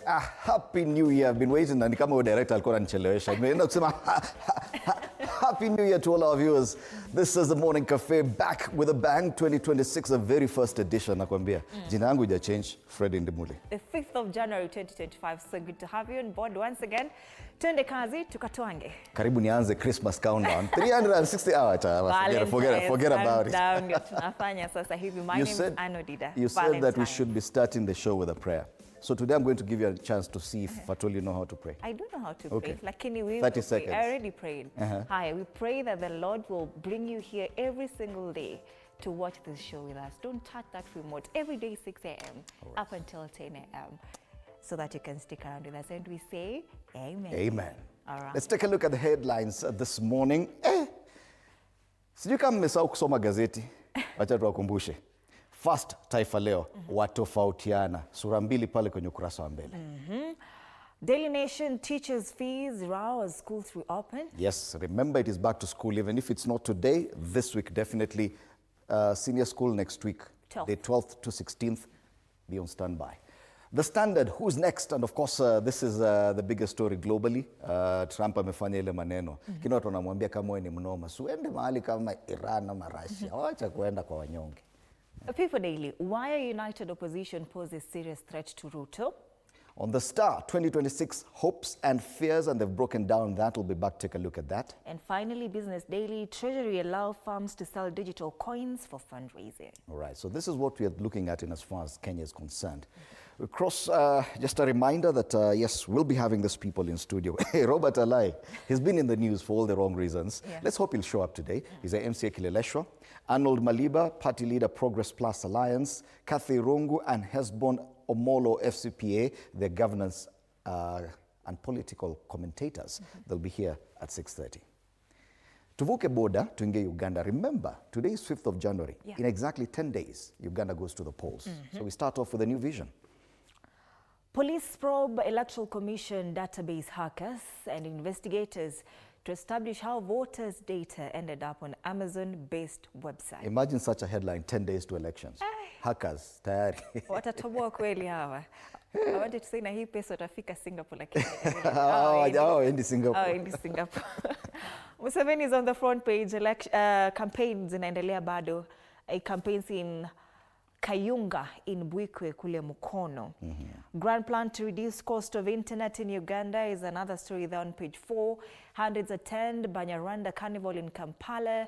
Happy New Year. I've been waiting na kama director alikuwa ananichelewesha. Nimeenda kusema Happy New Year to all our viewers. This is the Morning Cafe back with a bang. 2026, the very first edition nakwambia. Jina yangu ija change, Fred Ndimuli. The 5th of January 2025. So good to have you on board once again. Twende kazi tukatwange. Karibu nianze Christmas countdown. 360 hours. Forget about it. Tunafanya sasa hivi. My name is Anodida. You said that we should be starting the show with a prayer. So today I'm going to give you a chance to see if at all you know how to pray. I do know how to pray. Lakini we 30 seconds. I already prayed. Hi, we pray that the Lord will bring you here every single day to watch this show with us. Don't touch that remote. Every day 6 a.m. up until 10 a.m. so that you can stick around with us. And we say amen. Amen. All right. Let's take a look at the headlines this morning. Sijui kama mmesahau kusoma gazeti. Acha tuwakumbushe. First, Taifa Leo, watofautiana. Sura mbili pale kwenye ukurasa wa mbele. Daily Nation, teachers' fees, row as schools reopen. Yes, remember it is back to school. Even if it's not today, this week definitely. Senior school next week. 12th. The 12th to 16th, be on standby. The Standard, who's next? And of course, this is the biggest story globally. Trump amefanya ile maneno. Kina watu wanamwambia kama wewe ni mnoma, suende mahali kama Iran ama Russia. Wacha kuenda kwa wanyonge. People Daily, why a united opposition poses serious threat to Ruto? On the Star, 2026 hopes and fears, and they've broken down that. We'll be back to take a look at that. And finally, Business Daily, Treasury allow firms to sell digital coins for fundraising. All right, so this is what we are looking at in as far as Kenya is concerned. We cross, just a reminder that, yes, we'll be having these people in studio. Hey, Robert Alai, he's been in the news for all the wrong reasons. Yeah. Let's hope he'll show up today. He's a MCA Kileleshwa. Arnold Maliba, Party Leader Progress Plus Alliance. Kathy Rungu and Hesbon Omolo FCPA, their governance and political commentators. They'll be here at 6:30. Tuvuke boda, tuingie Uganda. Remember, today is 5th of January. Yeah. In exactly 10 days, Uganda goes to the polls. So we start off with a new vision. Police probe Electoral Commission database hackers and investigators to establish how voters' data ended up on Amazon-based website. Imagine such a headline, 10 days to elections. Hackers, tayari. Watatoboa kweli hawa. I wanted to say na hii pesa utafika Singapore lakini. Endi Singapore. Endi Singapore. Museveni is on the front page. Campaigns zinaendelea bado. Campaigns in Kayunga in Bwikwe kule Mukono. Grand plan to reduce cost of internet in Uganda is another story there on page 4. Hundreds attend Banyarwanda Carnival in Kampala.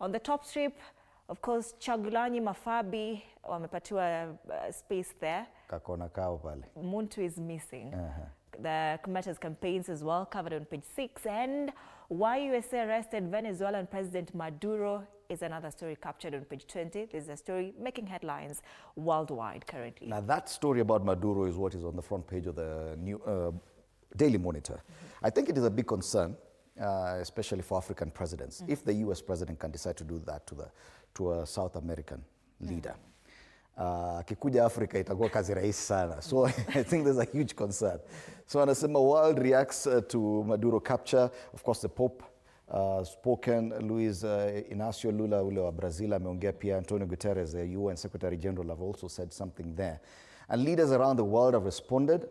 On the top strip, of course, Chagulanyi Mafabi wamepatiwa space there. Kakona kao pale. Muntu is missing. The matters campaigns as well covered on page 6. And why USA arrested Venezuelan President Maduro is another story captured on page 20. This is a story making headlines worldwide currently. Now that story about Maduro is what is on the front page of the new Daily Monitor. I think it is a big concern, especially for African presidents, if the US president can decide to do that to a South American leader. Kikuja Africa itakuwa kazi rahisi sana. So I think there's a huge concern. So anasema world reacts to Maduro capture. Of course the Pope spoken, Luis Inacio Lula ule wa Brazil ameongea pia. Antonio Guterres, the UN Secretary General, have also said something there. And leaders around the world have responded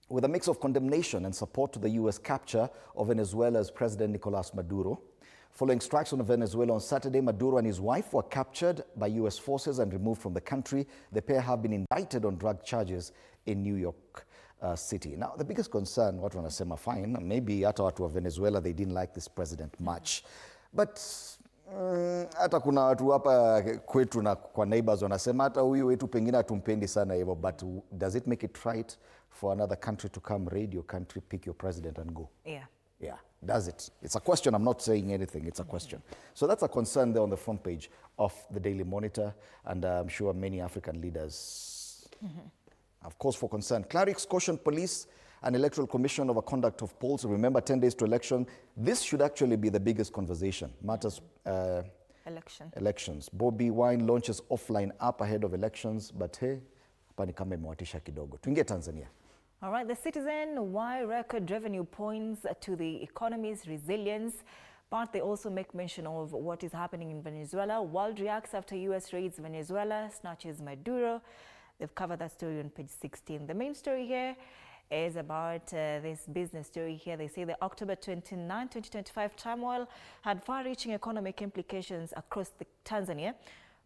with a mix of condemnation and support to the US capture of Venezuela's President Nicolas Maduro. Following strikes on Venezuela on Saturday, Maduro and his wife were captured by US forces and removed from the country. The pair have been indicted on drug charges in New York City. Now, the biggest concern, watu wanasema fine, maybe hata watu wa Venezuela, they didn't like this president much. But hata kuna watu hapa kwetu na kwa neighbors wanasema hata huyu wetu pengine hatumpendi sana hivyo, but does it make it right for another country to come raid your country, pick your president and go? Yeah. Yeah, does it? It's a question. I'm not saying anything. It's a question. So that's a concern there on the front page of the Daily Monitor, and I'm sure many African leaders, of course, for concern. Clerics caution police and Electoral Commission over conduct of polls. Remember, 10 days to election. This should actually be the biggest conversation. Matters elections. Bobby Wine launches offline app ahead of elections, but hey, hapa ni kama imewatisha kidogo. Tuingie Tanzania. All right, The Citizen, why record revenue points to the economy's resilience, but they also make mention of what is happening in Venezuela. World reacts after US raids Venezuela, snatches Maduro. They've covered that story on page 16. The main story here is about this business story here. They say the October 29, 2025 turmoil had far-reaching economic implications across Tanzania,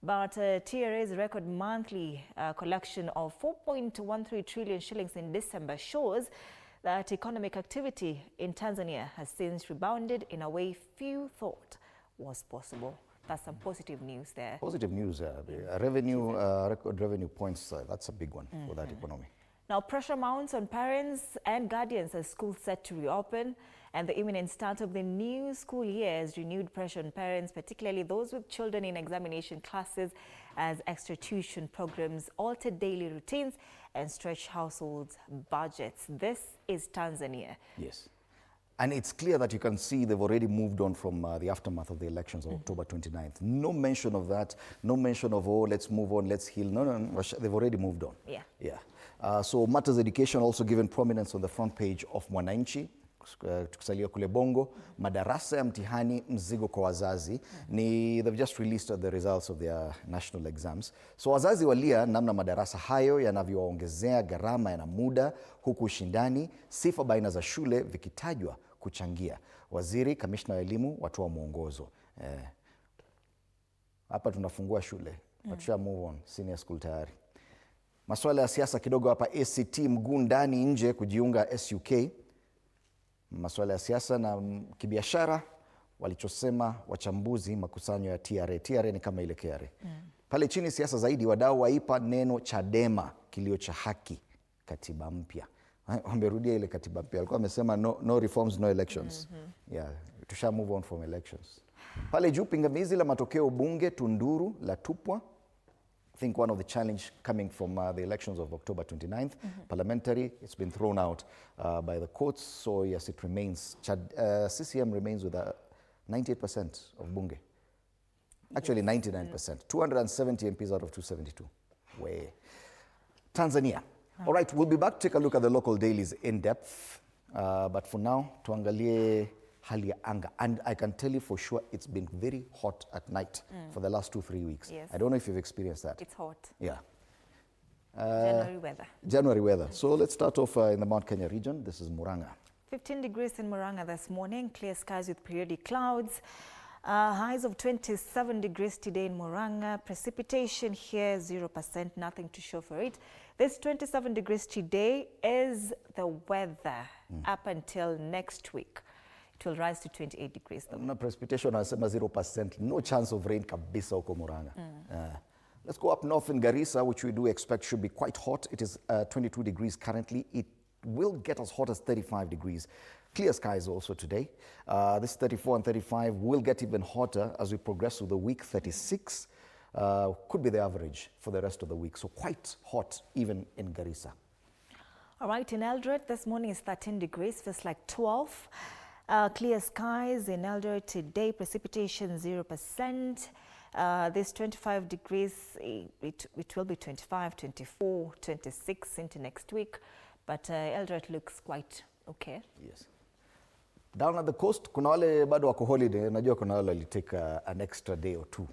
but TRA's record monthly collection of 4.13 trillion shillings in December shows that economic activity in Tanzania has since rebounded in a way few thought was possible. That's some positive news there. Positive news. Revenue, record revenue points, that's a big one for that economy. Now, pressure mounts on parents and guardians as schools set to reopen, and the imminent start of the new school year has renewed pressure on parents, particularly those with children in examination classes, as extra tuition programs alter daily routines and stretch households' budgets. This is Tanzania. Yes. And it's clear that you can see they've already moved on from the aftermath of the elections of October 29th. No mention of that, no mention of, oh, let's move on, let's heal. No, no, no, they've already moved on. Yeah. Yeah. So matters education also given prominence on the front page of Mwananchi. Tukisalia kule Bongo, madarasa ya mtihani mzigo kwa wazazi. They've just released the results of their national exams. So wazazi walia namna madarasa hayo yanavyowaongezea gharama na muda, huku ushindani, sifa baina za shule vikitajwa kuchangia. Waziri, kamishna wa elimu watoa mwongozo. Hapa tunafungua shule, watusha move on, senior school tayari. Masuala ya siasa kidogo hapa. ACT mguu ndani nje kujiunga SUK. Masuala ya siasa na kibiashara, walichosema wachambuzi makusanyo ya TRA. TRA ni kama ile KRA. Pale chini siasa zaidi, wadau waipa neno Chadema kilio cha haki katiba mpya. Wamerudia ile katiba mpya. Alikuwa amesema no reforms, no elections. Yeah, tusha move on from elections. Pale juu pingamizi la matokeo bunge Tunduru la tupwa. I think one of the challenge coming from the elections of October 29th, parliamentary, it's been thrown out by the courts. So yes, it remains. CCM remains with 98% of bunge. Actually, 99%. 270 MPs out of 272. Way. Tanzania. All right, we'll be back to take a look at the local dailies in depth. But for now, tuangalie hali ya anga. And I can tell you for sure it's been very hot at night for the last 2-3 weeks. Yes. I don't know if you've experienced that. It's hot. Yeah. January weather. January weather. So let's start off in the Mount Kenya region. This is Murang'a. 15 degrees in Murang'a this morning. Clear skies with periodic clouds. Highs of 27 degrees today in Murang'a. Precipitation here 0%, nothing to show for it. This 27 degrees today is the weather up until next week. It will rise to 28 degrees though. No precipitation, anasema 0%. No chance of rain kabisa huko Murang'a. Let's go up north in Garissa, which we do expect should be quite hot. It is 22 degrees currently. It will get as hot as 35 degrees. Clear skies also today. This 34 and 35 will get even hotter as we progress through the week. 36 could be the average for the rest of the week. So quite hot even in Garissa. All right, in Eldoret this morning is 13 degrees, feels like 12. Clear skies in Eldoret today, precipitation 0%. This 25 degrees, it will be 25, 24, 26 into next week. But Eldoret looks quite okay. Yes. Down at the coast, kuna wale bado wako holiday. Najua kuna wale wali take an extra day or two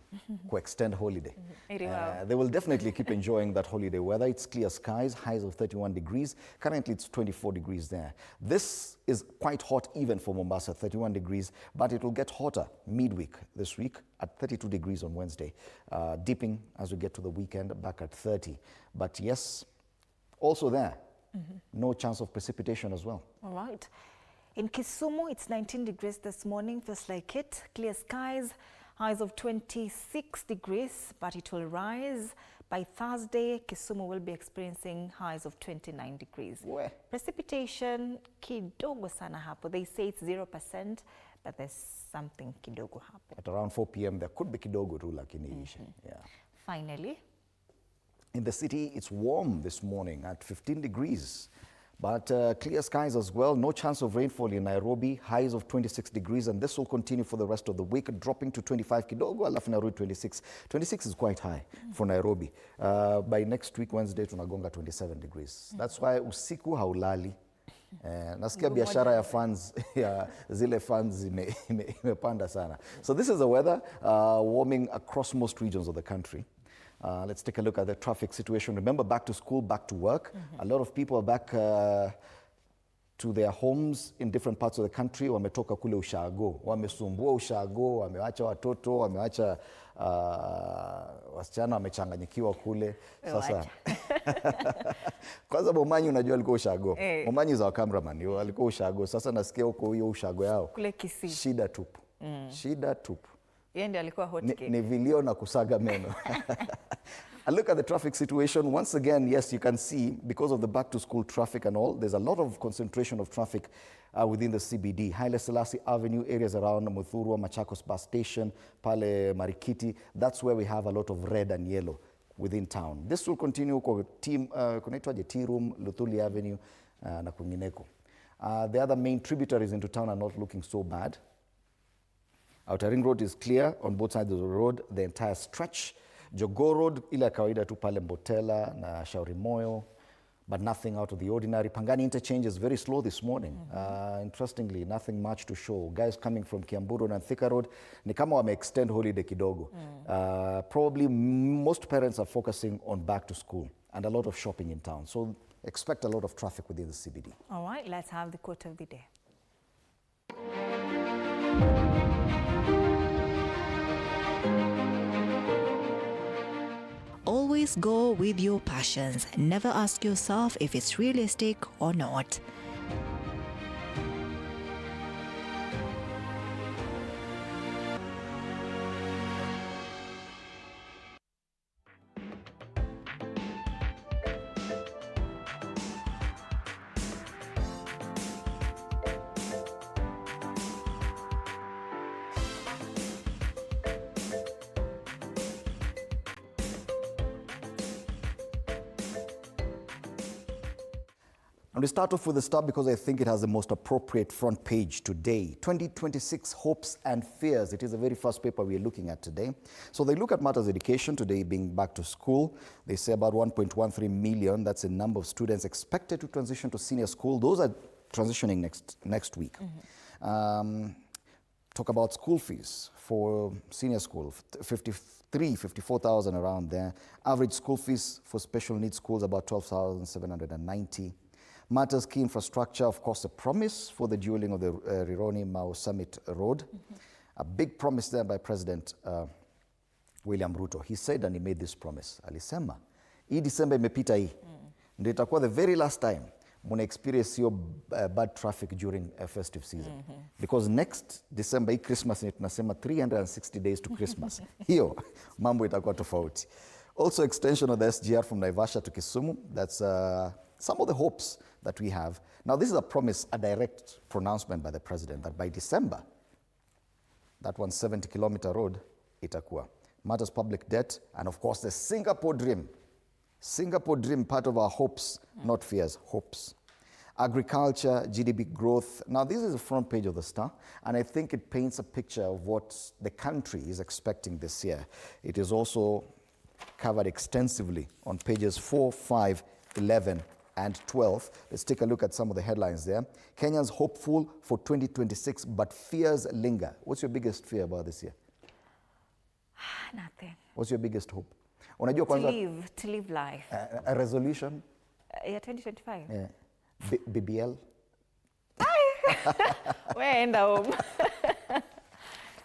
to extend holiday. They will definitely keep enjoying that holiday weather. It's clear skies, highs of 31 degrees. Currently, it's 24 degrees there. This is quite hot even for Mombasa, 31 degrees, but it will get hotter midweek this week at 32 degrees on Wednesday, dipping as we get to the weekend back at 30. But yes, also there, no chance of precipitation as well. All right. In Kisumu, it's 19 degrees this morning, feels like it. Clear skies, highs of 26 degrees, but it will rise. By Thursday, Kisumu will be experiencing highs of 29 degrees. Where? Precipitation kidogo sana hapo. They say it's 0%, but there's something kidogo hapo. At around 4 p.m. there could be kidogo tu lakini yeah. Finally, in the city, it's warm this morning at 15 degrees. But clear skies as well. No chance of rainfall in Nairobi. Highs of 26 degrees. And this will continue for the rest of the week, dropping to 25 kidogo, alafu Nairobi 26. 26 is quite high for Nairobi. By next week, Wednesday, tunagonga 27 degrees. That's why usiku haulali. Nasikia biashara ya funds, ya zile funds imepanda sana. So this is the weather warming across most regions of the country. Let's take a look at the traffic situation. Remember, back to school, back to work. A lot of people are back to their homes in different parts of the country. Wametoka kule ushago, wamesumbua ushago, wamewacha watoto, wamewacha wasichana wamechanganyikiwa kule. Sasa kwanza Momanyi unajua alikuwa ushago. Momanyi is our cameraman, alikuwa ushago. Sasa nasikia huko hiyo ushago yao. Kule Kisii. Shida tupu. Shida tupu. Yeye ndiye alikuwa hot cake. Ni vilio na kusaga meno. A look at the traffic situation. Once again, yes, you can see, because of the back-to-school traffic and all, there's a lot of concentration of traffic within the CBD. Haile Selassie Avenue, areas around Muthurwa, Machakos Bus Station, Pale Marikiti, that's where we have a lot of red and yellow within town. This will continue kwa kunaitwaje Tea Room, Luthuli Avenue, na kwingineko. The other main tributaries into town are not looking so bad. Outer Ring Road is clear on both sides of the road, the entire stretch. Jogoo Road, ile kawaida tu pale Mbotela na Shauri Moyo, but nothing out of the ordinary. Pangani interchange is very slow this morning. Interestingly, nothing much to show. Guys coming from Kiamburu and Thika Road, ni kama wame extend holiday kidogo. Probably most parents are focusing on back to school and a lot of shopping in town. So expect a lot of traffic within the CBD. All right, let's have the quote of the day. Always go with your passions. Never ask yourself if it's realistic or not. And we start off with the Star because I think it has the most appropriate front page today. 2026 Hopes and Fears. It is the very first paper we are looking at today. So they look at matters education, today being back to school. They say about 1.13 million, that's the number of students expected to transition to senior school. Those are transitioning next week. Talk about school fees for senior school, 54,000 around there. Average school fees for special needs schools about 12,790. Matters key infrastructure, of course, a promise for the dueling of the Rironi Mau Summit Road. A big promise there by President William Ruto. He said and he made this promise. Alisema, hii December imepita hii. Ndio itakuwa the very last time muna experience your bad traffic during a festive season. Because next December, hii Christmas ni tunasema 360 days to Christmas. Hiyo, mambo itakuwa tofauti. Also extension of the SGR from Naivasha to Kisumu. That's some of the hopes that we have. Now, this is a promise, a direct pronouncement by the president that by December, that 170-kilometer road, itakuwa. Matters public debt, and of course, the Singapore dream. Singapore dream, part of our hopes, not fears, hopes. Agriculture, GDP growth. Now, this is the front page of the Star, and I think it paints a picture of what the country is expecting this year. It is also covered extensively on pages 4, 5, 11, and 12. Let's take a look at some of the headlines there. Kenyans hopeful for 2026, but fears linger. What's your biggest fear about this year? Nothing. What's your biggest hope? Unajua kwanza, To live life. A resolution? Yeah, 2025. Yeah. BBL? We're enda home.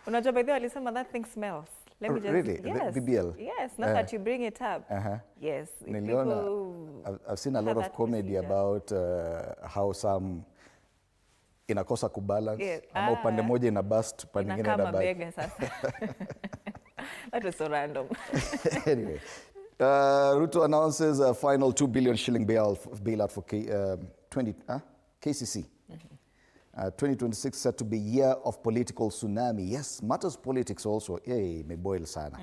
Unajua by the way, alisema that thing smells. Let me just, really? yes, The BBL? Yes, not that you bring it up. Yes. I've seen a lot of comedy about how some inakosa kubalance. Ama upande moja ina bust, upande nyingine ina bite. That was so random. Anyway, Ruto announces a final 2 billion shilling bailout for KCC. 2026 set to be year of political tsunami. Yes, matters politics also. Meboil sana.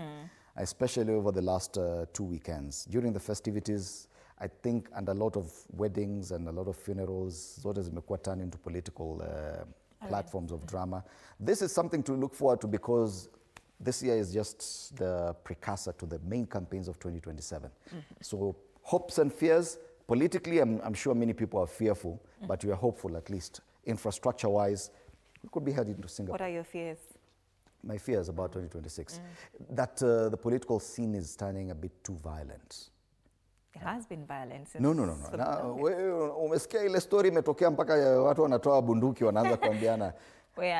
Especially over the last 2 weekends. During the festivities, I think, and a lot of weddings and a lot of funerals, zote zimekuwa turned into political platforms of drama. This is something to look forward to because this year is just the precursor to the main campaigns of 2027. So hopes and fears. Politically, I'm sure many people are fearful, but we are hopeful at least. Infrastructure-wise, we could be heading to Singapore. What are your fears? My fears about 2026, that the political scene is turning a bit too violent. It has been violent since No. Umesikia ile story imetokea mpaka watu wanatoa bunduki wanaanza kuambiana.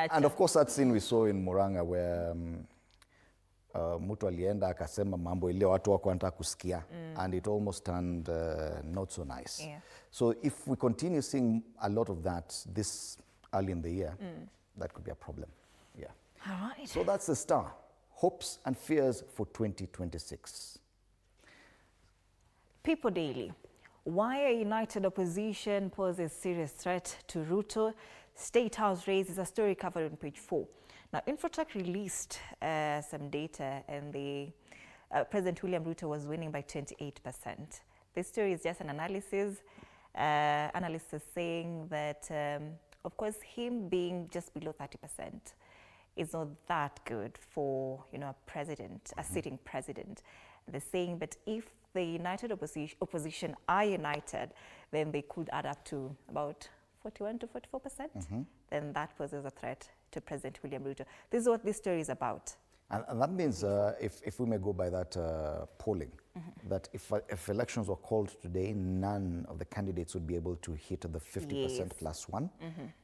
And of course that scene we saw in Murang'a where mtu alienda akasema mambo ile watu wako wanataka kusikia, and it almost turned not so nice. Yeah. So if we continue seeing a lot of that this early in the year, that could be a problem. Yeah. All right. So that's the Star. Hopes and fears for 2026. People Daily. Why a united opposition poses serious threat to Ruto? State House raises a story covered on page 4. Now, Infotech released some data, and the President William Ruto was winning by 28%. This story is just an analysis. Analysts are saying that, of course, him being just below 30% is not that good for, a president, a sitting president. They're saying that if the united opposition are united, then they could add up to about 41 to 44%. Then that poses a threat to President William Ruto. This is what this story is about. And that means, if we may go by that polling, that if elections were called today, none of the candidates would be able to hit the 50% plus one,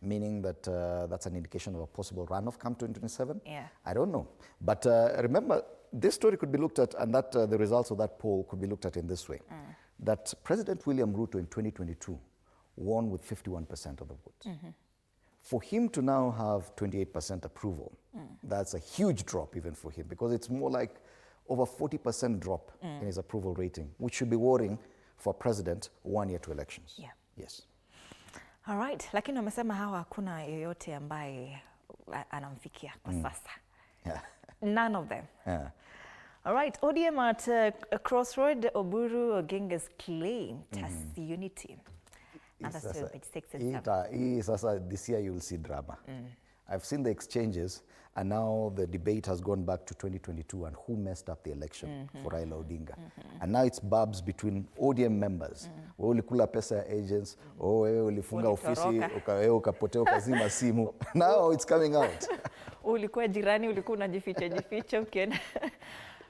meaning that that's an indication of a possible runoff come 2027. Yeah. I don't know. But remember, this story could be looked at, and that the results of that poll could be looked at in this way, that President William Ruto in 2022 won with 51% of the vote. For him to now have 28% approval, that's a huge drop even for him, because it's more like over 40% drop in his approval rating, which should be worrying for president 1 year to elections. Yeah. Yes. All right. Lakini wamesema hawa hakuna yoyote ambaye anamfikia kwa sasa. Yeah. None of them. Yeah. All right. ODM at Crossroad, Oburu Oginga's claim has unity. And that's still page 6 and 7. Sasa this year you will see drama. I've seen the exchanges, and now the debate has gone back to 2022 and who messed up the election for Raila Odinga. And now it's barbs between ODM members. Wewe ulikula pesa ya agents, wewe ulifunga ofisi, wewe ukapotea ukazima simu. Now it's coming out. Ulikuwa jirani, ulikuwa unajificha ukienda.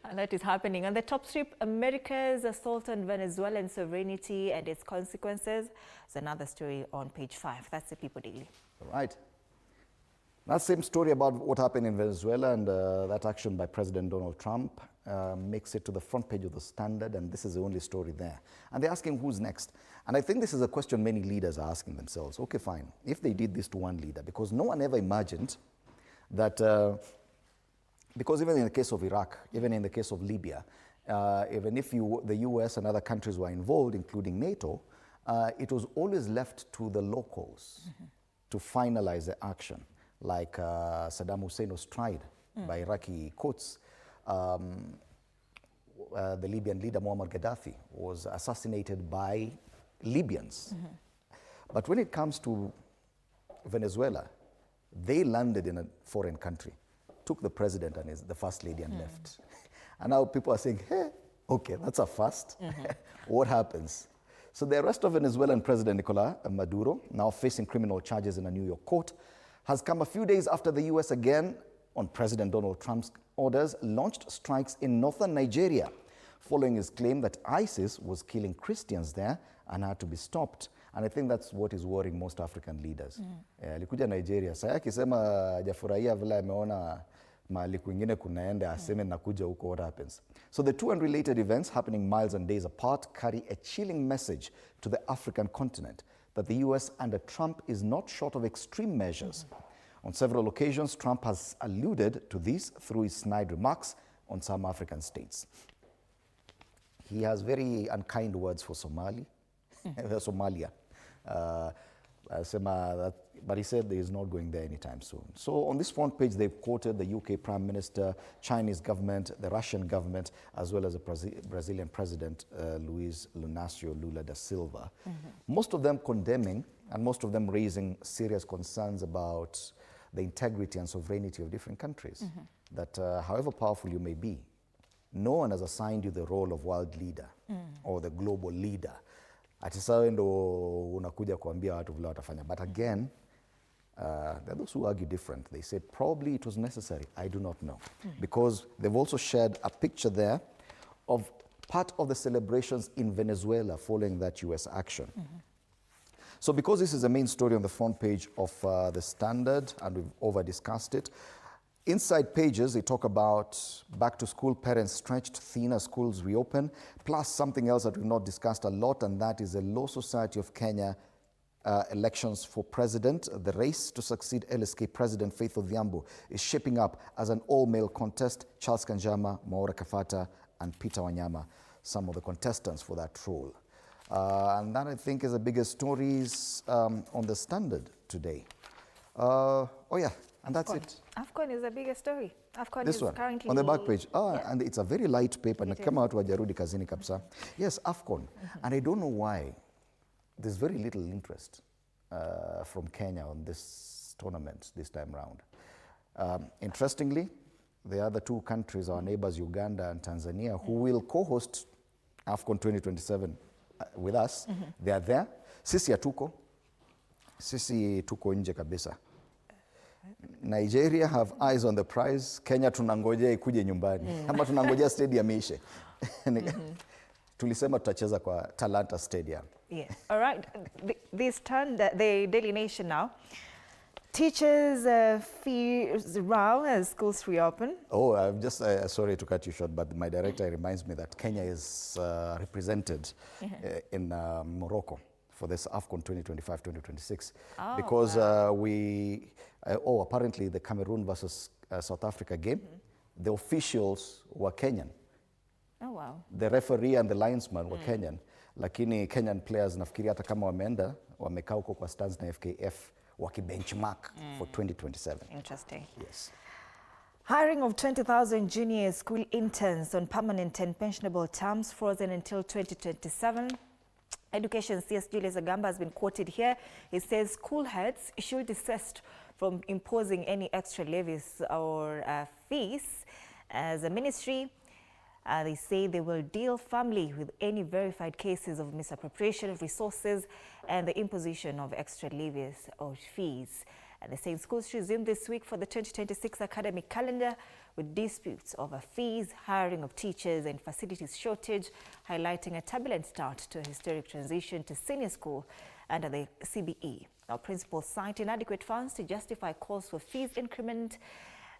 And that is happening. On the top strip, America's assault on Venezuelan sovereignty and its consequences. It's another story on page 5. That's the People Daily. Right. That same story about what happened in Venezuela and that action by President Donald Trump makes it to the front page of the Standard, and this is the only story there. And they're asking who's next. And I think this is a question many leaders are asking themselves. Okay, fine. If they did this to one leader, because no one ever imagined that... because even in the case of Iraq, even in the case of Libya, even if the US and other countries were involved, including NATO, it was always left to the locals to finalize the action. Like Saddam Hussein was tried by Iraqi courts. The Libyan leader Muammar Gaddafi was assassinated by Libyans. But when it comes to Venezuela, they landed in a foreign country, took the president and the first lady and left. And now people are saying, hey, okay, that's a first. What happens? So the arrest of Venezuelan President Nicolas Maduro, now facing criminal charges in a New York court, has come a few days after the US again, on President Donald Trump's orders, launched strikes in northern Nigeria, following his claim that ISIS was killing Christians there and had to be stopped. And I think that's what is worrying most African leaders. Alikuja Nigeria, saya akisema hajafurahia vile ameona mahali kwingine kunaenda, aseme nakuja huko, what happens? So the two unrelated events happening miles and days apart carry a chilling message to the African continent that the US under Trump is not short of extreme measures. On several occasions, Trump has alluded to this through his snide remarks on some African states. He has very unkind words for Somalia. But he said he is not going there anytime soon. So on this front page, they've quoted the UK Prime Minister, Chinese government, the Russian government, as well as the Brazilian President, Luiz Inácio Lula da Silva. Most of them condemning, and most of them raising serious concerns about the integrity and sovereignty of different countries. That however powerful you may be, no one has assigned you the role of world leader or the global leader. Ati sawa ndo unakuja kuambia watu vile watafanya. But again, There are those who argue different. They say probably it was necessary. I do not know. Because they've also shared a picture there of part of the celebrations in Venezuela following that US action. So because this is the main story on the front page of the Standard, and we've over-discussed it, inside pages, they talk about back to school, parents stretched thinner, schools reopen, plus something else that we've not discussed a lot, and that is the Law Society of Kenya elections for president. The race to succeed LSK President Faith Odhiambo is shaping up as an all-male contest. Charles Kanjama, Mwaura Kafata, and Peter Wanyama, some of the contestants for that role. And that, I think, is the biggest stories on the Standard today. Oh yeah, and that's it. AFCON is the biggest story. AFCON This is one, currently on the back page. Yeah. And it's a very light paper. And kama watu wajarudi kazini kabisa. Yes, AFCON. And I don't know why there's very little interest from Kenya on this tournament this time round. Interestingly, the other two countries, our neighbors Uganda and Tanzania, who will co-host AFCON 2027 with us, they are there. Sisi hatuko. Sisi tuko nje kabisa. Nigeria have eyes on the prize. Kenya tunangojea ikuje nyumbani. Ama tunangojea stadium ishe. Tulisema tutacheza kwa Talanta Stadium. Yeah. All right. This turn, the Daily Nation now. Teachers fears row as schools reopen. Oh, I'm just sorry to cut you short, but my director reminds me that Kenya is represented in Morocco for this AFCON 2025-2026. Oh, because apparently the Cameroon versus South Africa game, the officials were Kenyan. Oh, wow. The referee and the linesman were Kenyan. Lakini Kenyan players nafikiri hata kama wameenda, wamekaa huko kwa stands na FKF waki-benchmark for 2027. Interesting. Yes. Hiring of 20,000 junior school interns on permanent and pensionable terms frozen until 2027. Education CS Julius Agamba has been quoted here. He says school heads should desist from imposing any extra levies or fees. As a ministry, they say they will deal firmly with any verified cases of misappropriation of resources and the imposition of extra levies or fees. And they say schools resume this week for the 2026 academic calendar with disputes over fees, hiring of teachers and facilities shortage, highlighting a turbulent start to a historic transition to senior school under the CBE. Now, principals cite inadequate funds to justify calls for fees increment,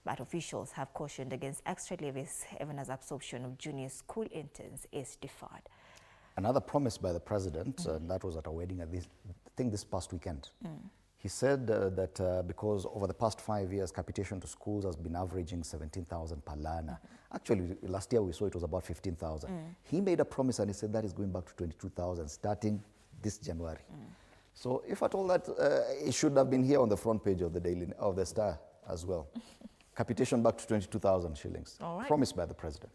but officials have cautioned against extra levies even as absorption of junior school interns is deferred. Another promise by the president, and that was at a wedding I think this past weekend. He said that because over the past 5 years, capitation to schools has been averaging 17,000 per learner. Actually, last year we saw it was about 15,000. He made a promise and he said that is going back to 22,000 starting this January. So if at all that, it should have been here on the front page of the Star as well. Capitation back to 22,000 shillings. All right. Promised by the president.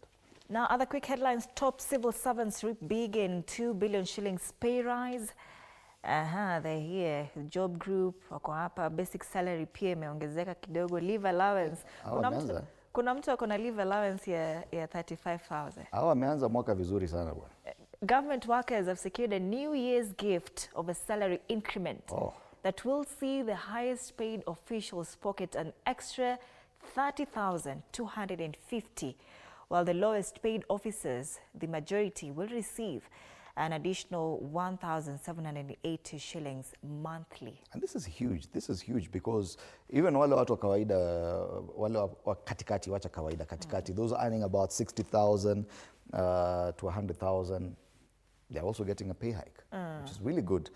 Now, other quick headlines. Top civil servants reap big in 2 billion shillings pay rise. They're here. Job group, wako hapa. Basic salary pia imeongezeka kidogo. Leave allowance. Kuna mtu ako na leave allowance ya 35,000. Hao wameanza mwaka vizuri sana bwana. Government workers have secured a New Year's gift of a salary increment that will see the highest paid officials pocket an extra 30,250, while the lowest paid officers, the majority, will receive an additional 1,780 shillings monthly. And this is huge. This is huge because even wale watu wa kawaida, wale wa katikati, wacha kawaida katikati, those earning about 60,000 to 100,000, they're also getting a pay hike, which is really good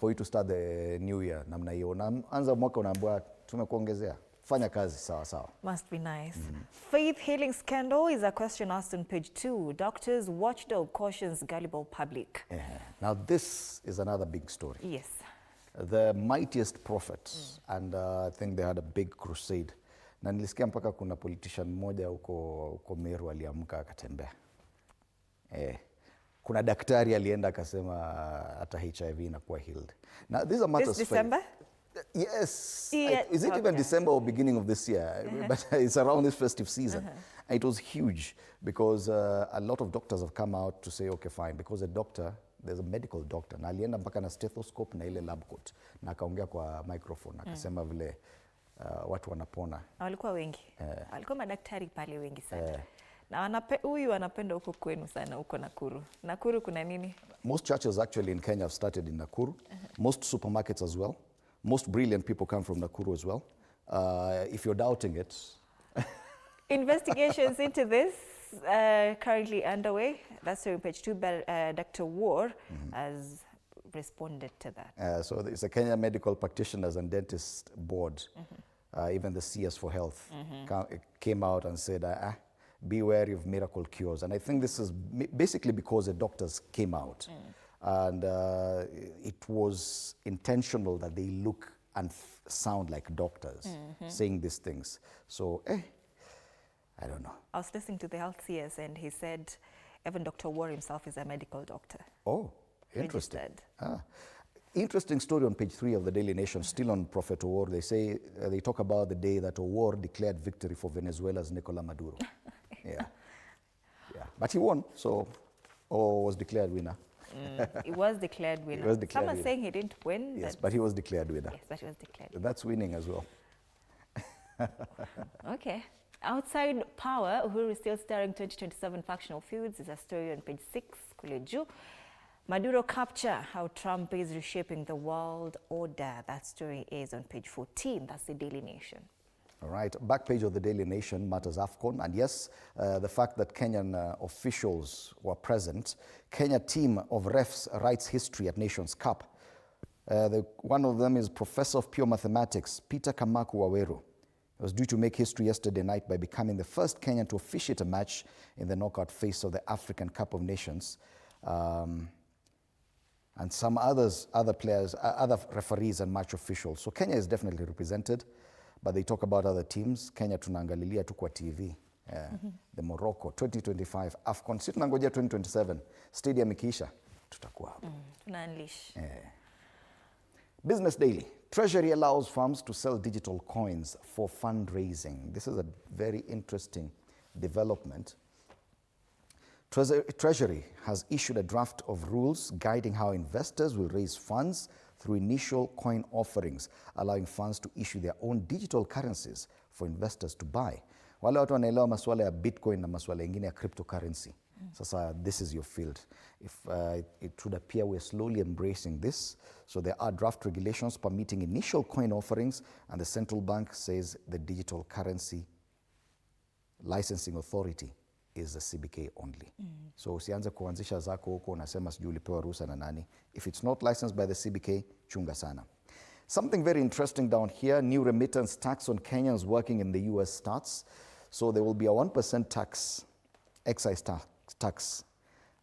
for you to start the new year. Namna hiyo. Anza mwaka unaambiwa tumekuongezea. Fanya kazi sawa sawa. Must be nice. Faith healing scandal is a question asked on page 2. Doctors watchdog cautions gullible public. Now this is another big story. Yes. The mightiest prophets, and I think they had a big crusade. Na nilisikia mpaka kuna politician mmoja huko Meru aliamka akatembea. Kuna daktari alienda akasema hata HIV inakuwa healed. Now these are matters. This December? Yes. Is it even December or beginning of this year? But it's around this festive season. It was huge because a lot of doctors have come out to say, okay, fine, because a doctor there's a medical doctor na alienda mpaka na stethoscope na ile lab coat na akaongea kwa microphone akasema vile watu wanapona. Walikuwa wengi. Walikuwa madaktari pale wengi sana. Na huyu anapenda huko kwenu sana huko Nakuru. Nakuru kuna nini? Most churches actually in Kenya have started in Nakuru. Most supermarkets as well. Most brilliant people come from Nakuru as well. If you're doubting it. Investigations into this currently underway. That's on page 2, but Dr. War has responded to that. So it's a Kenya Medical Practitioners and Dentists Board, even the CS for Health came out and said, be wary of miracle cures. And I think this is basically because the doctors came out and it was intentional that they look and sound like doctors saying these things. So, I don't know. I was listening to the health CS and he said even Dr. War himself is a medical doctor. Oh, interesting. Registered. Interesting story on page 3 of the Daily Nation, still on Prophet Owor. They say, they talk about the day that Owor declared victory for Venezuela's Nicolas Maduro. Yeah. But he won, so was declared winner. He was declared winner. He was declared Someone winner. saying he didn't win. Yes, but he was declared winner. Yes, but he was declared. That's winning as well. Okay. Outside power, Uhuru is still stirring 2027 factional feuds is a story on page 6, kule juu. Maduro capture, how Trump is reshaping the world order. That story is on page 14. That's the Daily Nation. All right, back page of the Daily Nation matters AFCON. And yes, the fact that Kenyan officials were present. Kenya team of refs writes history at Nations Cup. One of them is Professor of Pure Mathematics, Peter Kamaku Waweru. He was due to make history yesterday night by becoming the first Kenyan to officiate a match in the knockout phase of the African Cup of Nations. And some other players, other referees and match officials. So Kenya is definitely represented, but they talk about other teams. Kenya tunaangalilia tu kwa TV. The Morocco 2025 AFCON. Si tunangojea 2027 stadium ikiisha tutakuwa hapo. Tuna unleash. Business Daily. Treasury allows firms to sell digital coins for fundraising. This is a very interesting development. Treasury has issued a draft of rules guiding how investors will raise funds through initial coin offerings, allowing funds to issue their own digital currencies for investors to buy. Wale watu wanaelewa masuala ya Bitcoin na masuala ingine ya cryptocurrency. Sasa, this is your field. It would appear we're slowly embracing this. So there are draft regulations permitting initial coin offerings, and the central bank says the digital currency licensing authority is the CBK only. So usianze kuanzisha zako huko unasema sijui ulipewa ruhusa na nani. If it's not licensed by the CBK, chunga sana. Something very interesting down here, new remittance tax on Kenyans working in the US starts. So there will be a 1% tax, excise tax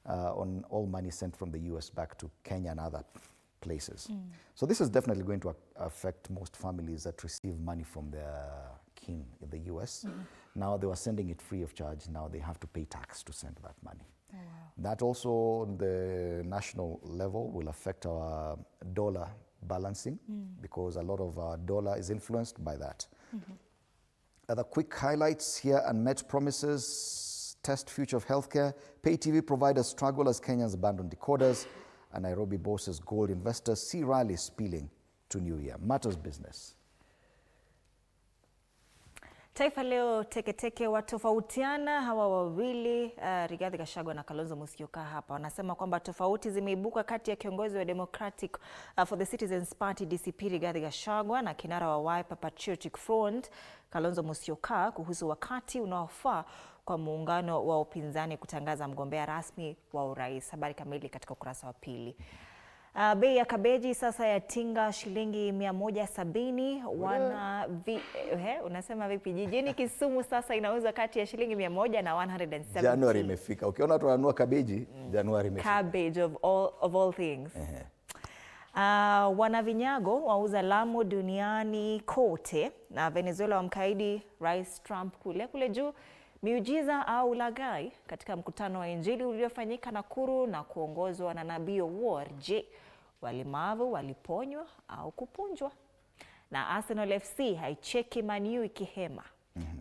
on all money sent from the US back to Kenya and other places. So this is definitely going to affect most families that receive money from their kin in the US. Now they were sending it free of charge. Now they have to pay tax to send that money. Oh, wow. That also on the national level will affect our dollar balancing because a lot of our dollar is influenced by that. Other quick highlights here: unmet promises, test future of healthcare, pay TV providers struggle as Kenyans abandon decoders, and Nairobi boasts gold investors see rally spilling to New Year. Matters business. Taifa Leo teketeke watofautiana hawa wawili Rigathi Gachagua na Kalonzo Musyoka hapa. Wanasema kwamba tofauti zimeibuka kati ya kiongozi wa Democratic for the Citizens Party DCP Rigathi Gachagua na kinara wa Wiper Patriotic Front Kalonzo Musyoka kuhusu wakati unaofaa kwa muungano wa upinzani kutangaza mgombea rasmi wa urais. Habari kamili katika ukurasa wa pili. Bei ya kabeji sasa yatinga shilingi 170. Unasema vipi? Jijini Kisumu sasa inauza kati ya shilingi 100 na 170. Januari imefika. Ukiona watu wananunua kabeji, Januari imefika. Cabbage of all things. Wanavinyago wauza Lamu duniani kote, na Venezuela wamkaidi Rais Trump kule juu. Miujiza au laghai katika mkutano wa Injili uliofanyika Nakuru na kuongozwa na Nabii Owor. Je, walemavu waliponywa au kupunjwa? Na Arsenal FC haicheki Man U ikihema.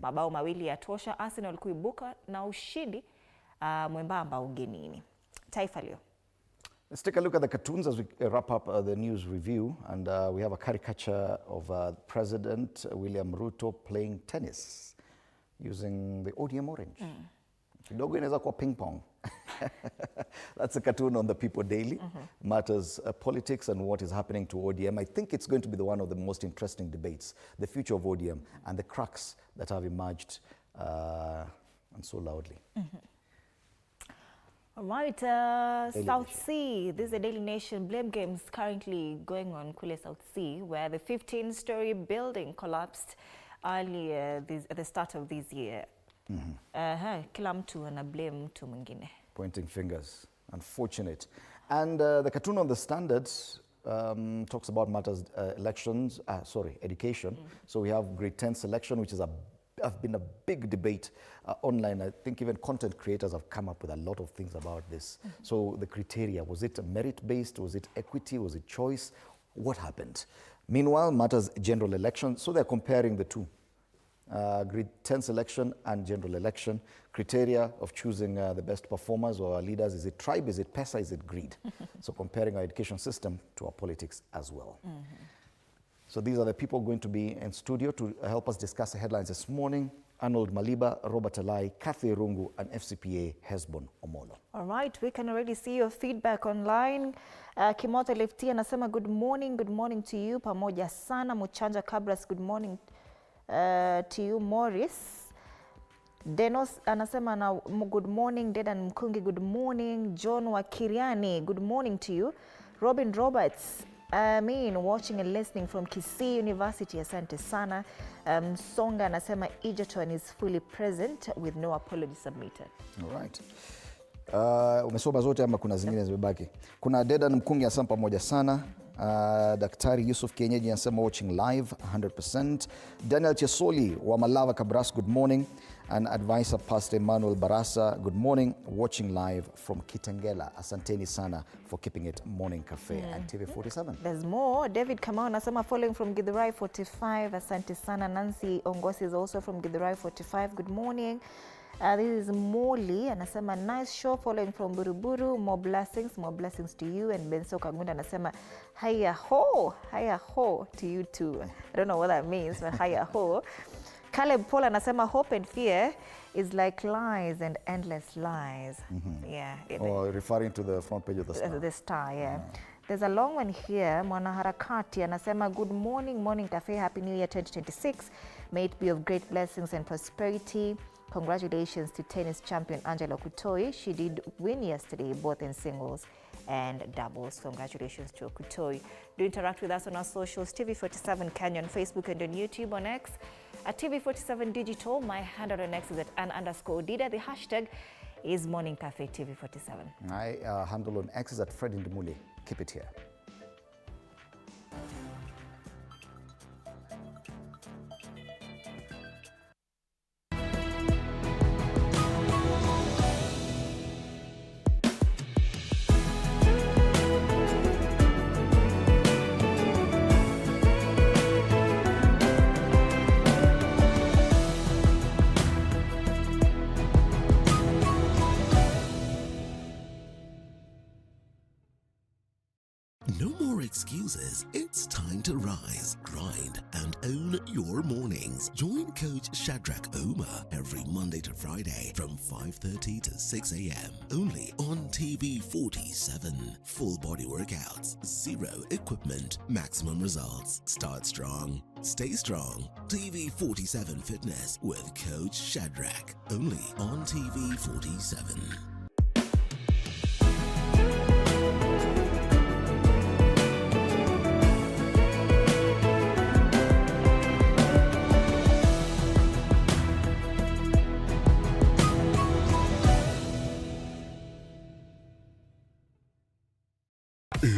Mabao mawili yatosha Arsenal kuibuka na ushindi mwembamba ugenini. Taifa Leo. Let's take a look at the cartoons as we wrap up the news review. And we have a caricature of President William Ruto playing tennis using the ODM orange. Kidogo inaweza kuwa ping pong. That's a cartoon on the People Daily. Matters politics and what is happening to ODM. I think it's going to be one of the most interesting debates, the future of ODM and the cracks that have emerged and so loudly. All right, South Sea. This is the Daily Nation. Blame games currently going on kule South Sea, where the 15-story building collapsed earlier at the start of this year. Kila mtu ana blame mtu mwingine. Pointing fingers. Unfortunate. And the cartoon on the Standard talks about matters education. So we have grade 10 selection, which has been a big debate online. I think even content creators have come up with a lot of things about this. So the criteria, was it merit-based? Was it equity? Was it choice? What happened? Meanwhile, matters general election. So they're comparing the two. Grade 10 selection and general election. Criteria of choosing the best performers or our leaders. Is it tribe? Is it pesa? Is it greed? So comparing our education system to our politics as well. So these are the people going to be in studio to help us discuss the headlines this morning. Arnold Maliba, Robert Alai, Kathy Rungu, and FCPA Hesbon Omolo. All right, we can already see your feedback online. Kimoto Lefti anasema good morning to you. Pamoja sana. Muchanja Cabras, good morning to you. Morris. Denos anasema na good morning. Dedan Mkungi, good morning. John Wakiriani, good morning to you. Robin Roberts, watching and listening from Kisii University, asante sana. Songa anasema Egerton is fully present with no apology submitted. All right. Umesoma zote ama kuna zingine zimebaki? Kuna Dedan Mkungi asema pamoja sana. Daktari Yusuf Kienyeji anasema watching live 100%. Daniel Chesoli wa Malava Kabras, good morning. And advisor Pastor Emmanuel Barasa, good morning, watching live from Kitengela. Asanteni sana for keeping it Morning Cafe and TV47. There's more. David Kamau anasema following from Githurai 45. Asante sana. Nancy Ongosi is also from Githurai 45. Good morning. This is Molly anasema nice show, following from Buruburu. More blessings to you. And Benso Kagunda anasema haya ho to you too. I don't know what that means, but haya ho. Caleb Paul anasema hope and fear is like lies and endless lies. Yeah. Or referring to the front page of the Star. The Star, yeah. There's a long one here. Mwanaharakati anasema good morning Cafe, happy new year 2026. May it be of great blessings and prosperity. Congratulations to tennis champion Angela Kutoi. She did win yesterday, both in singles and doubles. Congratulations to Kutoi. Do interact with us on our socials, TV47 Kenya on Facebook and on YouTube, on X at TV47 Digital. My handle on X is at @Ann_Dida. The hashtag is Morning Cafe TV47. My handle on X is at Fred Indimuli. Keep it here. No more excuses. It's time to rise, grind, and own your mornings. Join Coach Shadrach Ouma every Monday to Friday from 5:30 to 6 a.m. only on TV47. Full body workouts, zero equipment, maximum results. Start strong, stay strong. TV47 Fitness with Coach Shadrach only on TV47.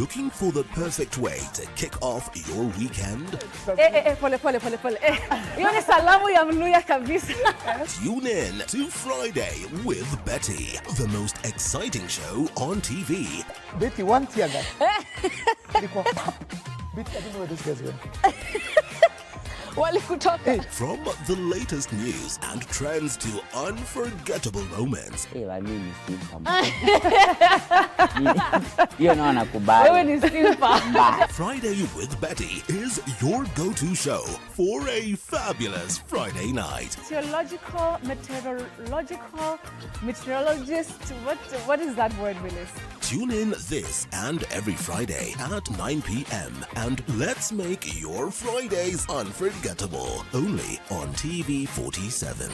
Looking for the perfect way to kick off your weekend? Pole. Hiyo ni salamu ya Mluya kabisa. Tune in to Friday with Betty, the most exciting show on TV. Betty, one tear guy. Betty, I don't know where this guy's going. Walikutoka. From the latest news and trends to unforgettable moments, Mimi simpa. Hiyo naona nakubali. Wewe ni simpa. Friday with Betty is your go-to show for a fabulous Friday night. Theological, meteorologist. What is that word, Willis? Tune in this and every Friday at 9 p.m. and let's make your Fridays unforgettable. Only on TV 47.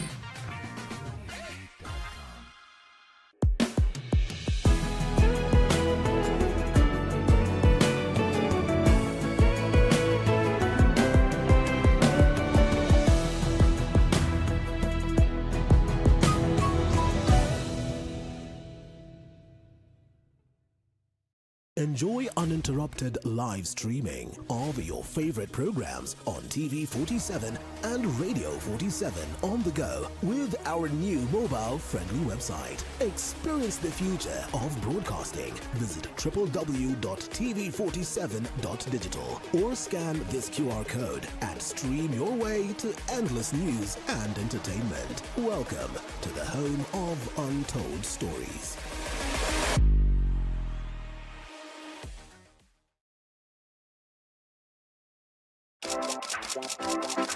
Enjoy uninterrupted live streaming of your favorite programs on TV 47 and Radio 47 on the go with our new mobile-friendly website. Experience the future of broadcasting. Visit www.tv47.digital or scan this QR code and stream your way to endless news and entertainment. Welcome to the home of untold stories.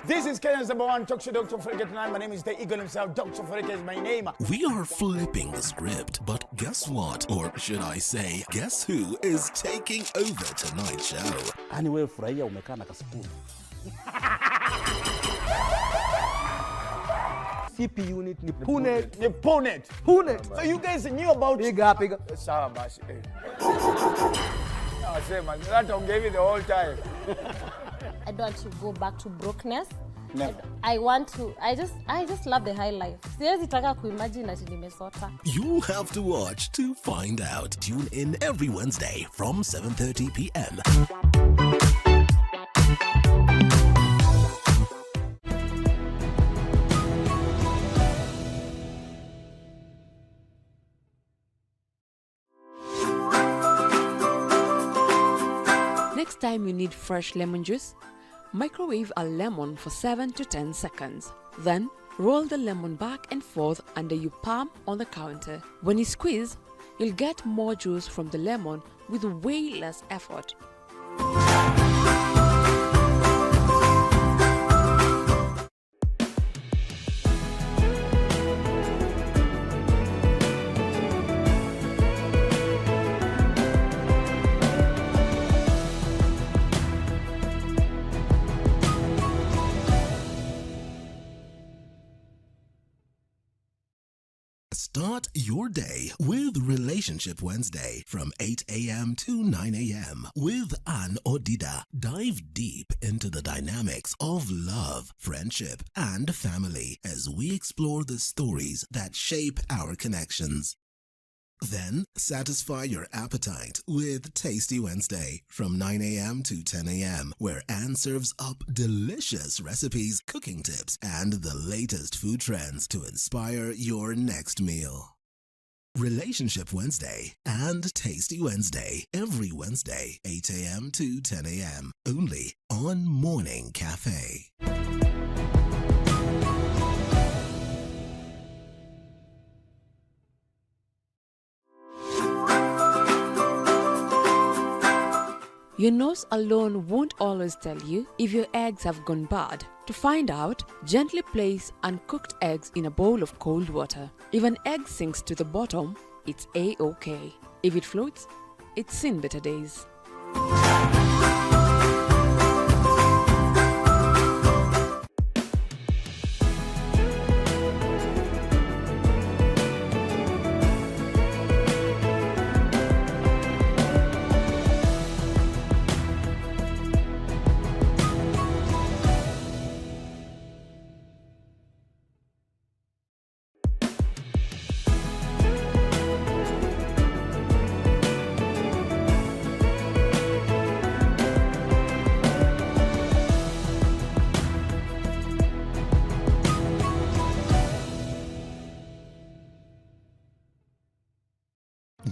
This is Kenya's #1 talk show, Dr. Farika tonight. My name is the Eagle himself. Dr. Farika is my name. We are flipping the script, but guess what? Or should I say, guess who is taking over tonight's show? Ani wewe furahia umekaa na kasipuni. CP unit ni Punet. The Punet. Punet. So you guys knew about... Piga. Sawa basi. I say, man, that don't give you the whole time. I don't want to go back to brokenness. Never. I just love the high life. Siwezi taka kuimagine ati nimesota. You have to watch to find out. Tune in every Wednesday from 7:30 p.m. Next time you need fresh lemon juice, microwave a lemon for 7 to 10 seconds. Then, roll the lemon back and forth under your palm on the counter. When you squeeze, you'll get more juice from the lemon with way less effort. Start your day with Relationship Wednesday from 8 a.m. to 9 a.m. with Ann Odida. Dive deep into the dynamics of love, friendship, and family as we explore the stories that shape our connections. Then, satisfy your appetite with Tasty Wednesday from 9 a.m. to 10 a.m., where Anne serves up delicious recipes, cooking tips, and the latest food trends to inspire your next meal. Relationship Wednesday and Tasty Wednesday, every Wednesday, 8 a.m. to 10 a.m., only on Morning Cafe. Your nose alone won't always tell you if your eggs have gone bad. To find out, gently place uncooked eggs in a bowl of cold water. If an egg sinks to the bottom, it's A-OK. If it floats, it's seen better days.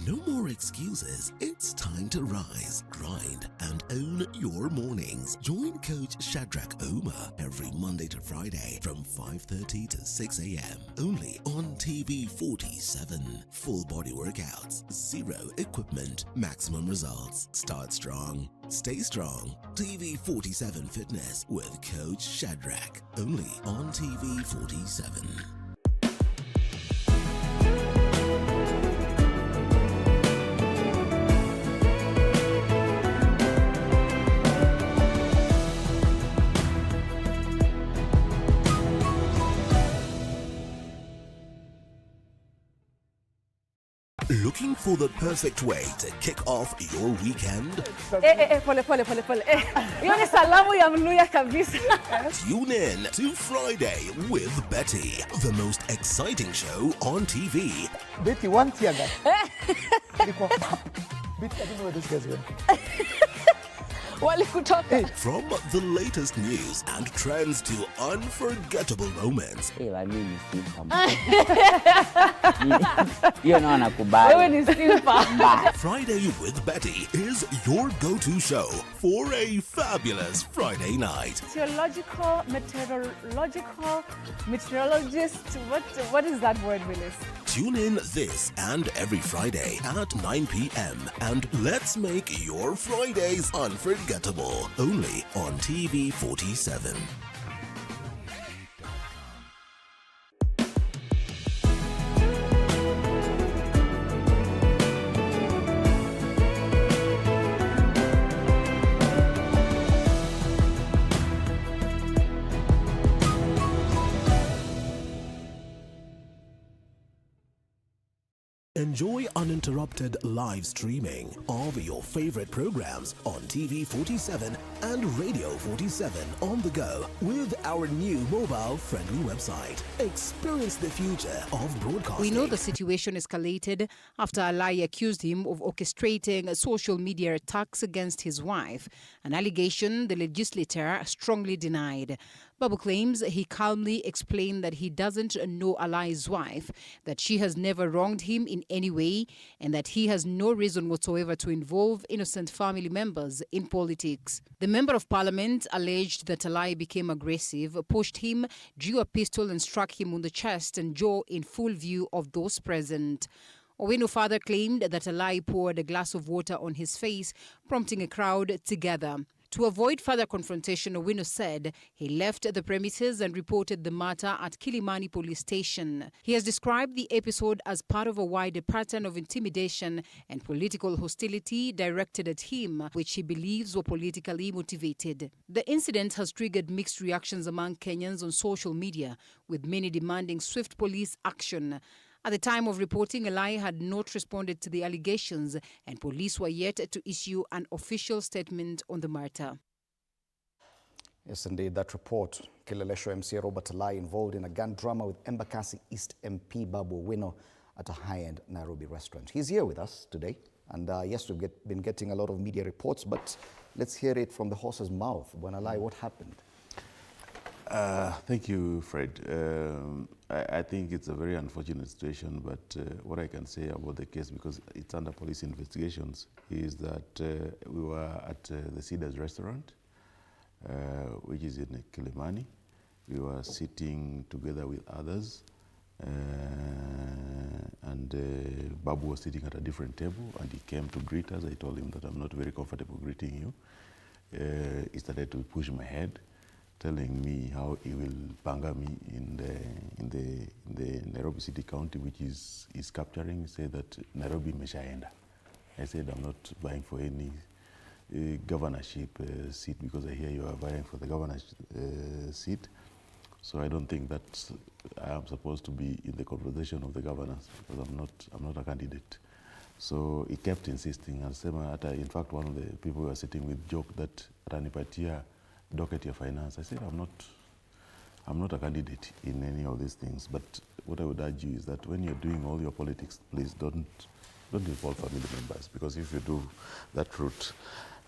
No more excuses. It's time to rise, grind, and own your mornings. Join Coach Shadrach Omer every Monday to Friday from 5:30 to 6 a.m. only on TV 47. Full body workouts, zero equipment, maximum results. Start strong, stay strong. TV 47 Fitness with Coach Shadrach only on TV 47. Looking for the perfect way to kick off your weekend? Pole. Hiyo ni salamu ya Mluya kabisa. Tune in to Friday with Betty, the most exciting show on TV. Betty, one tear gas. Betty, I don't know where this guy's going. Walikutoka. From the latest news and trends to unforgettable moments. Mimi si simpa. Hiyo nao nakubali. Wewe ni simpa. Friday with Betty is your go-to show for a fabulous Friday night. Theological, meteorologist. What is that word, Willis? Tune in this and every Friday at 9 p.m. and let's make your Fridays unforgettable. Only on TV 47. Enjoy uninterrupted live streaming of your favorite programs on TV 47 and Radio 47 on the go with our new mobile-friendly website. Experience the future of broadcasting. We know the situation escalated after Alai accused him of orchestrating social media attacks against his wife, an allegation the legislature strongly denied. Babu claims he calmly explained that he doesn't know Alai's wife, that she has never wronged him in any way, and that he has no reason whatsoever to involve innocent family members in politics. The Member of Parliament alleged that Alai became aggressive, pushed him, drew a pistol and struck him on the chest and jaw in full view of those present. Owino further claimed that Alai poured a glass of water on his face, prompting a crowd to gather. To avoid further confrontation, Owino said he left the premises and reported the matter at Kilimani police station. He has described the episode as part of a wider pattern of intimidation and political hostility directed at him, which he believes were politically motivated. The incident has triggered mixed reactions among Kenyans on social media, with many demanding swift police action. At the time of reporting, Alai had not responded to the allegations, and police were yet to issue an official statement on the matter. Yes, indeed, that report. Kileleshwa MCA Robert Alai involved in a gun drama with Embakasi East MP Babu Owino at a high-end Nairobi restaurant. He's here with us today, and yes, we've been getting a lot of media reports, but let's hear it from the horse's mouth. When Alai, what happened? Thank you, Fred. I think it's a very unfortunate situation, but what I can say about the case, because it's under police investigations, is that we were at the Cedars restaurant, which is in Kilimani. We were sitting together with others, and Babu was sitting at a different table, and he came to greet us. I told him that I'm not very comfortable greeting you. He started to push my head, telling me how he will banga me in the Nairobi City County, which is capturing. He said that Nairobi meshaenda. I said I'm not vying for any governorship seat, because I hear you are vying for the governorship seat. So I don't think that I am supposed to be in the conversation of the governors, because I'm not a candidate. So he kept insisting, and in fact one of the people we were sitting with joked that Ranipatia docket your finance. I said I'm not a candidate in any of these things, but what I would urge you is that when you're doing all your politics, please don't involve family members, because if you do that route,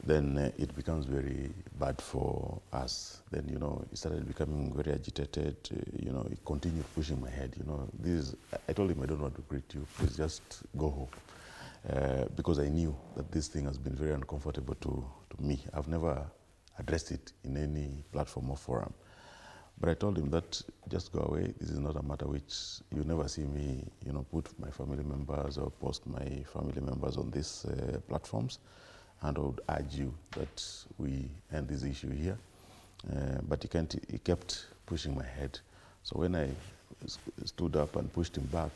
then it becomes very bad for us. Then, he started becoming very agitated. He continued pushing my head. I told him I don't want to greet you. Please just go home. because I knew that this thing has been very uncomfortable to me. I've never addressed it in any platform or forum. But I told him that just go away. This is not a matter which you never see me, put my family members or post my family members on these platforms. And I would urge you that we end this issue here. But he kept pushing my head. So when I stood up and pushed him back,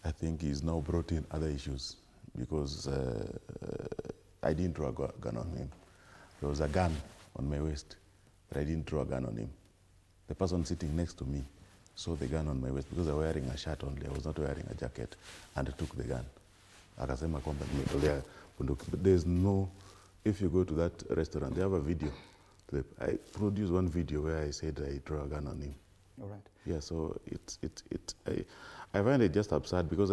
I think he's now brought in other issues because I didn't draw a gun on him. There was a gun on my waist, but I didn't draw a gun on him. The person sitting next to me saw the gun on my waist because I was wearing a shirt only. I was not wearing a jacket, and I took the gun. Akasema kwamba nimetolea bunduki. But there's no, if you go to that restaurant, they have a video clip. I produced one video where I said I draw a gun on him. All right. Yeah, so I find it just absurd because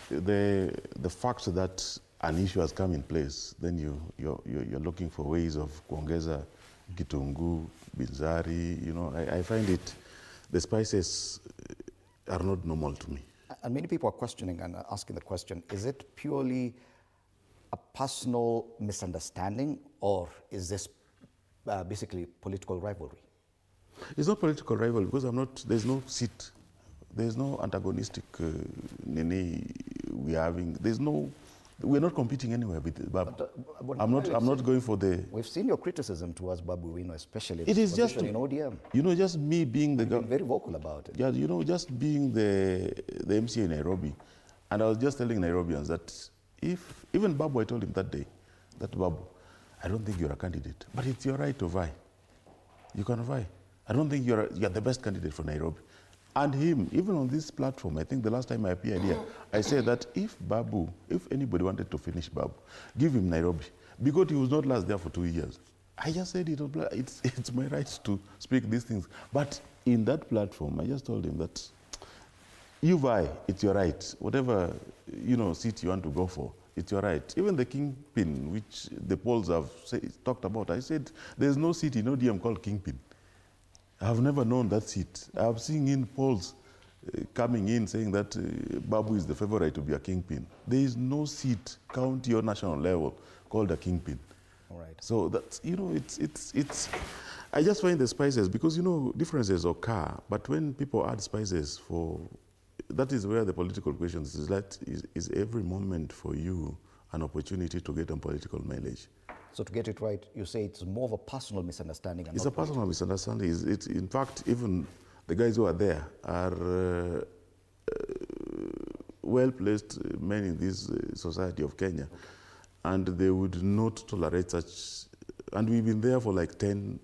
the fact that an issue has come in place, then you're looking for ways of kuongeza Gitungu, Binzari, I find it, the spices are not normal to me. And many people are questioning and asking the question, is it purely a personal misunderstanding or is this basically political rivalry? It's not political rivalry because there's no seat, there's no antagonistic we're not competing anywhere with Babu. I'm not going for the... We've seen your criticism towards Babu Wino, especially it is just in ODM. Just me being the... You've been very vocal about it. Yeah, just being the MC in Nairobi. And I was just telling Nairobians that even Babu, I told him that day, that Babu, I don't think you're a candidate, but it's your right to vie. You can vie. I don't think you're the best candidate for Nairobi. And him, even on this platform, I think the last time I appeared here, I said that if anybody wanted to finish Babu, give him Nairobi, because he was not last there for 2 years. I just said it's my right to speak these things. But in that platform, I just told him that you vie, it's your right. Whatever seat you want to go for, it's your right. Even the kingpin, which the polls have talked about, I said there's no seat in ODM called kingpin. I've never known that seat. I've seen in polls coming in saying that Babu is the favorite to be a kingpin. There is no seat, county or national level, called a kingpin. All right. So that's, it's. I just find the spices because differences occur, but when people add spices that is where the political question is every moment for you an opportunity to get on political mileage. So to get it right, you say it's more of a personal misunderstanding. It's a personal misunderstanding. In fact, even the guys who are there are well-placed men in this society of Kenya, and they would not tolerate such. And we've been there for like 10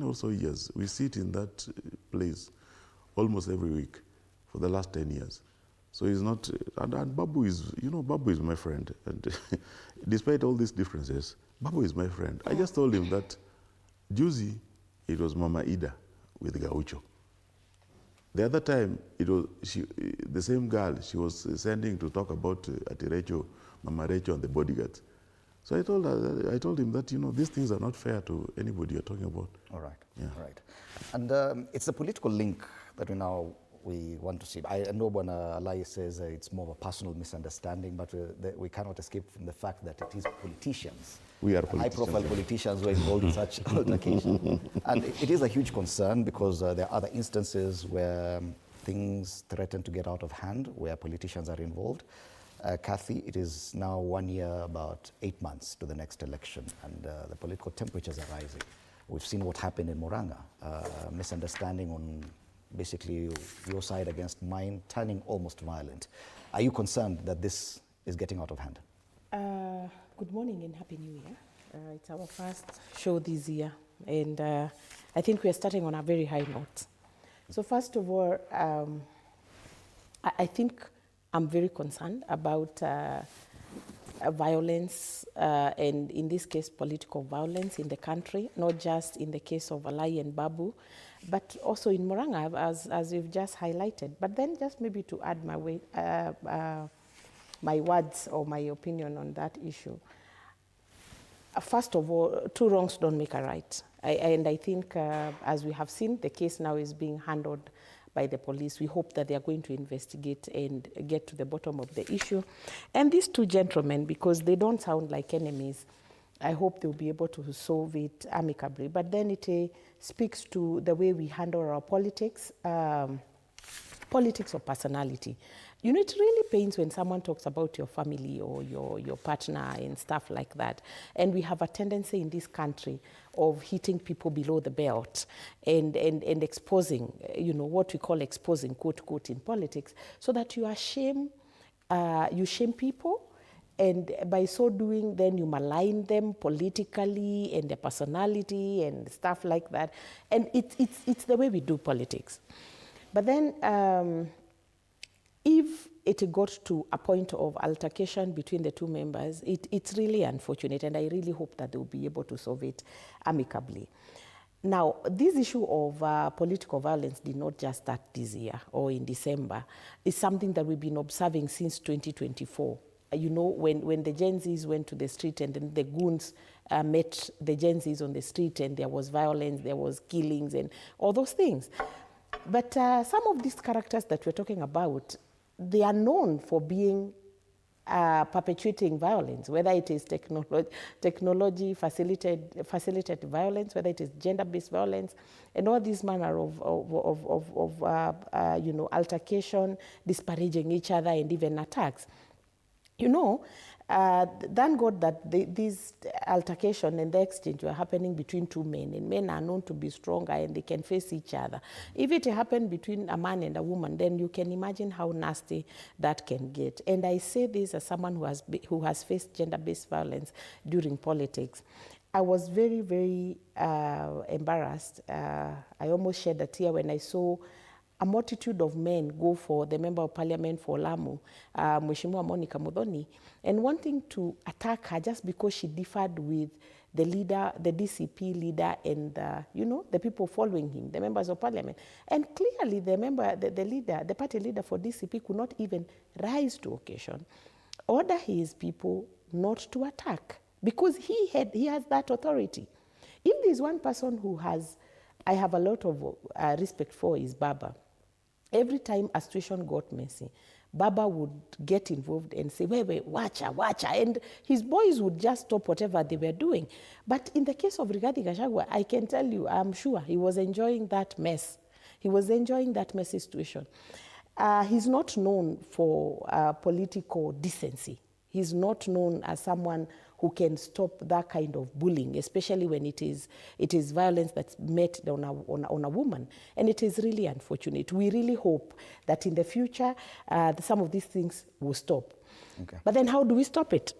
or so years. We sit in that place almost every week for the last 10 years. So he's not, and Babu is, Babu is my friend. And despite all these differences, Babu is my friend. I just told him that Juzi, it was Mama Ida with Gaucho. The other time, it was the same girl she was sending to talk about Mama Rachel and the bodyguards. So I told him that, these things are not fair to anybody you're talking about. All right, yeah. All right. And it's the political link that we want to see. I know when Alai says it's more of a personal misunderstanding, but we cannot escape from the fact that it is politicians. We are politicians. High-profile politicians who are involved in such altercations. And it is a huge concern because there are other instances where things threaten to get out of hand, where politicians are involved. Kathy, it is now 1 year, about 8 months to the next election, and the political temperatures are rising. We've seen what happened in Murang'a, misunderstanding on basically your side against mine, turning almost violent. Are you concerned that this is getting out of hand? Good morning and Happy New Year. It's our first show this year, and I think we are starting on a very high note. So first of all, I think I'm very concerned about violence, and in this case, political violence in the country, not just in the case of Alai and Babu, but also in Murang'a, as you've just highlighted. But then just maybe to add my words or my opinion on that issue. First of all, two wrongs don't make a right. And I think, as we have seen, the case now is being handled by the police. We hope that they are going to investigate and get to the bottom of the issue. And these two gentlemen, because they don't sound like enemies, I hope they'll be able to solve it amicably. But then it speaks to the way we handle our politics, politics of personality. You know, it really pains when someone talks about your family or your partner and stuff like that. And we have a tendency in this country of hitting people below the belt and exposing, you know, what we call exposing, quote, quote, in politics, so that you shame people. And by so doing, then you malign them politically and their personality and stuff like that. And it's the way we do politics. But then if it got to a point of altercation between the two members, it's really unfortunate, and I really hope that they'll be able to solve it amicably. Now, this issue of political violence did not just start this year or in December. It's something that we've been observing since 2024. You know, when the Gen Zs went to the street and then the goons met the Gen Zs on the street and there was violence, there was killings and all those things. But some of these characters that we're talking about, they are known for being perpetuating violence, whether it is technology facilitated violence, whether it is gender-based violence, and all these manner of you know, altercation, disparaging each other, and even attacks. You know, thank God that this altercation and the exchange were happening between two men, and men are known to be stronger and they can face each other. If it happened between a man and a woman, then you can imagine how nasty that can get. And I say this as someone who has faced gender-based violence during politics. I was very, very embarrassed. I almost shed a tear when I saw a multitude of men go for the Member of Parliament for Lamu, Mheshimiwa Monica Muthoni, and wanting to attack her just because she differed with the leader, the DCP leader, and you know, the people following him, the members of Parliament. And clearly, the party leader for DCP could not even rise to occasion, order his people not to attack because he has that authority. If there's one person who I have a lot of respect for, is BAMBA. Every time a situation got messy, BAMBA would get involved and say, wait, watch her, and his boys would just stop whatever they were doing. But in the case of Rigathi Gachagua, I can tell you, I'm sure he was enjoying that mess. He was enjoying that messy situation. He's not known for political decency. He's not known as someone who can stop that kind of bullying, especially when it is violence that's met on a woman. And it is really unfortunate. We really hope that in the future, some of these things will stop. Okay. But then how do we stop it?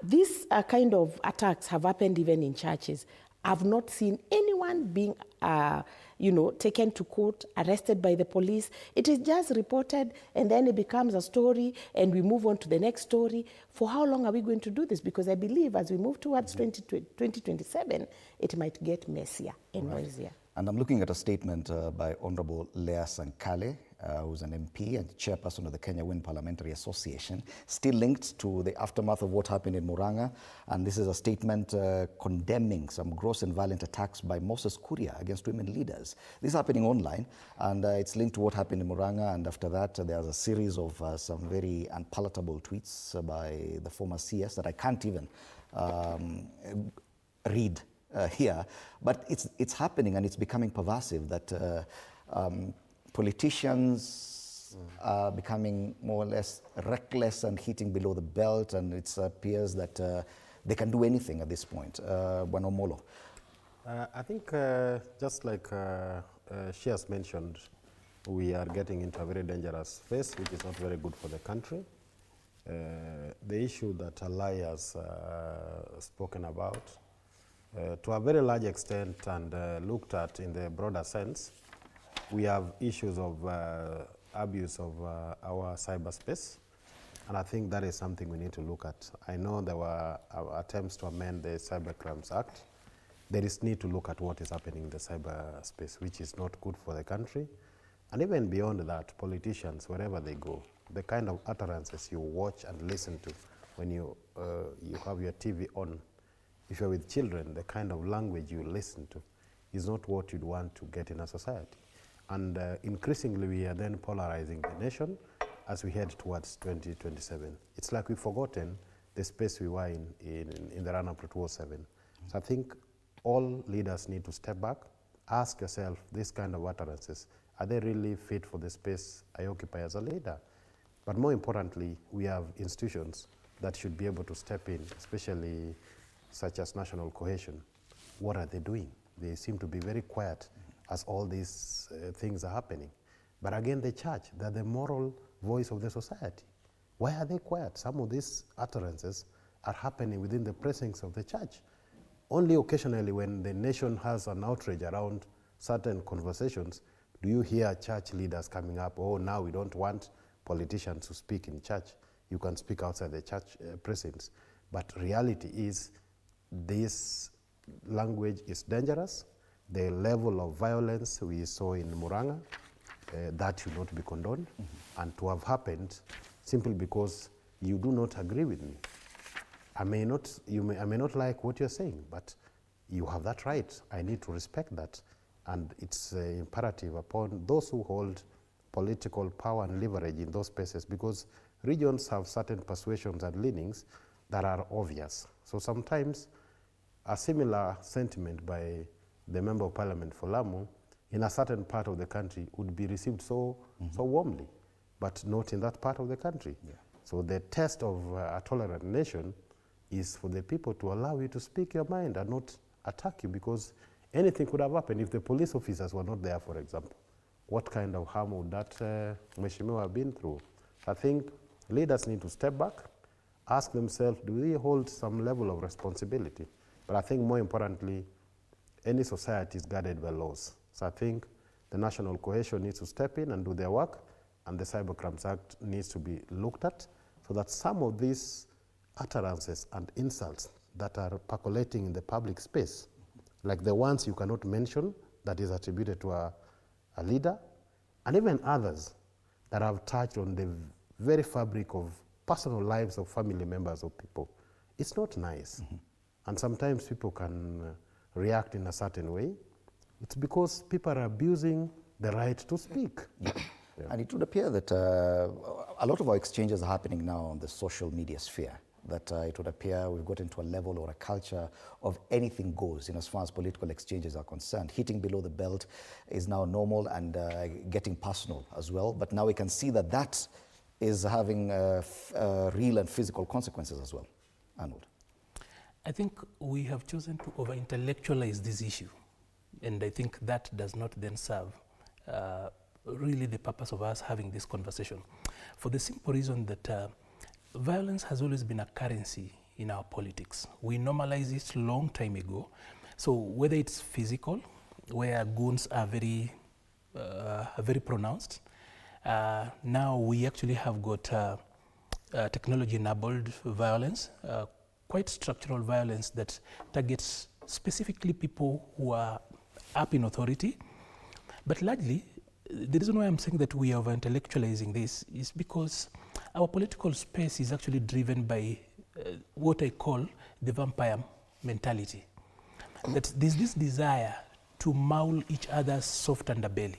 These kind of attacks have happened even in churches. I've not seen anyone being taken to court, arrested by the police. It is just reported and then it becomes a story and we move on to the next story. For how long are we going to do this? Because I believe as we move towards 2027, it might get messier and noisier. And I'm looking at a statement by Honorable Lea Sankale, who's an MP and chairperson of the Kenya Wind Parliamentary Association, still linked to the aftermath of what happened in Murang'a. And this is a statement condemning some gross and violent attacks by Moses Kuria against women leaders. This is happening online, and it's linked to what happened in Murang'a. And after that, there's a series of some very unpalatable tweets by the former CS that I can't even read here, but it's happening and it's becoming pervasive that politicians are becoming more or less reckless and hitting below the belt, and it appears that they can do anything at this point. Buanomolo. I think just like she has mentioned, we are getting into a very dangerous phase, which is not very good for the country. The issue that Alai has spoken about, to a very large extent and looked at in the broader sense, we have issues of abuse of our cyberspace, and I think that is something we need to look at. I know there were attempts to amend the Cybercrimes Act. There is need to look at what is happening in the cyberspace, which is not good for the country. And even beyond that, politicians, wherever they go, the kind of utterances you watch and listen to when you have your TV on, if you're with children, the kind of language you listen to is not what you'd want to get in a society. And increasingly, we are then polarizing the nation as we head towards 2027. It's like we've forgotten the space we were in the run-up to 2007. So I think all leaders need to step back, ask yourself this kind of utterances, are they really fit for the space I occupy as a leader? But more importantly, we have institutions that should be able to step in, especially such as national cohesion. What are they doing? They seem to be very quiet as all these things are happening. But again, the church, they're the moral voice of the society. Why are they quiet? Some of these utterances are happening within the precincts of the church. Only occasionally when the nation has an outrage around certain conversations, do you hear church leaders coming up, oh, now we don't want politicians to speak in church. You can speak outside the church precincts. But reality is this language is dangerous. The level of violence we saw in Muranga, that should not be condoned, and to have happened simply because you do not agree with me. I may not like what you're saying, but you have that right. I need to respect that. And it's imperative upon those who hold political power and leverage in those spaces, because regions have certain persuasions and leanings that are obvious. So sometimes a similar sentiment by the Member of Parliament for Lamu in a certain part of the country would be received so warmly, but not in that part of the country. Yeah. So the test of a tolerant nation is for the people to allow you to speak your mind and not attack you, because anything could have happened if the police officers were not there, for example. What kind of harm would that Mheshimiwa have been through? I think leaders need to step back, ask themselves, do they hold some level of responsibility? But I think more importantly, any society is guarded by laws. So I think the national cohesion needs to step in and do their work, and the Cybercrimes Act needs to be looked at so that some of these utterances and insults that are percolating in the public space, like the ones you cannot mention that is attributed to a leader, and even others that have touched on the very fabric of personal lives of family members of people, it's not nice. And sometimes people can react in a certain way. It's because people are abusing the right to speak. Yeah. And it would appear that a lot of our exchanges are happening now on the social media sphere, that it would appear we've got into a level or a culture of anything goes in as far as political exchanges are concerned. Hitting below the belt is now normal, and getting personal as well. But now we can see that that is having real and physical consequences as well. Arnold. I think we have chosen to over-intellectualize this issue, and I think that does not then serve really the purpose of us having this conversation, for the simple reason that violence has always been a currency in our politics. We normalized it long time ago. So whether it's physical, where goons are very pronounced, now we actually have got technology-enabled violence, quite structural violence that targets specifically people who are up in authority. But largely, the reason why I'm saying that we are over-intellectualizing this is because our political space is actually driven by what I call the vampire mentality. That there's this desire to maul each other's soft underbelly.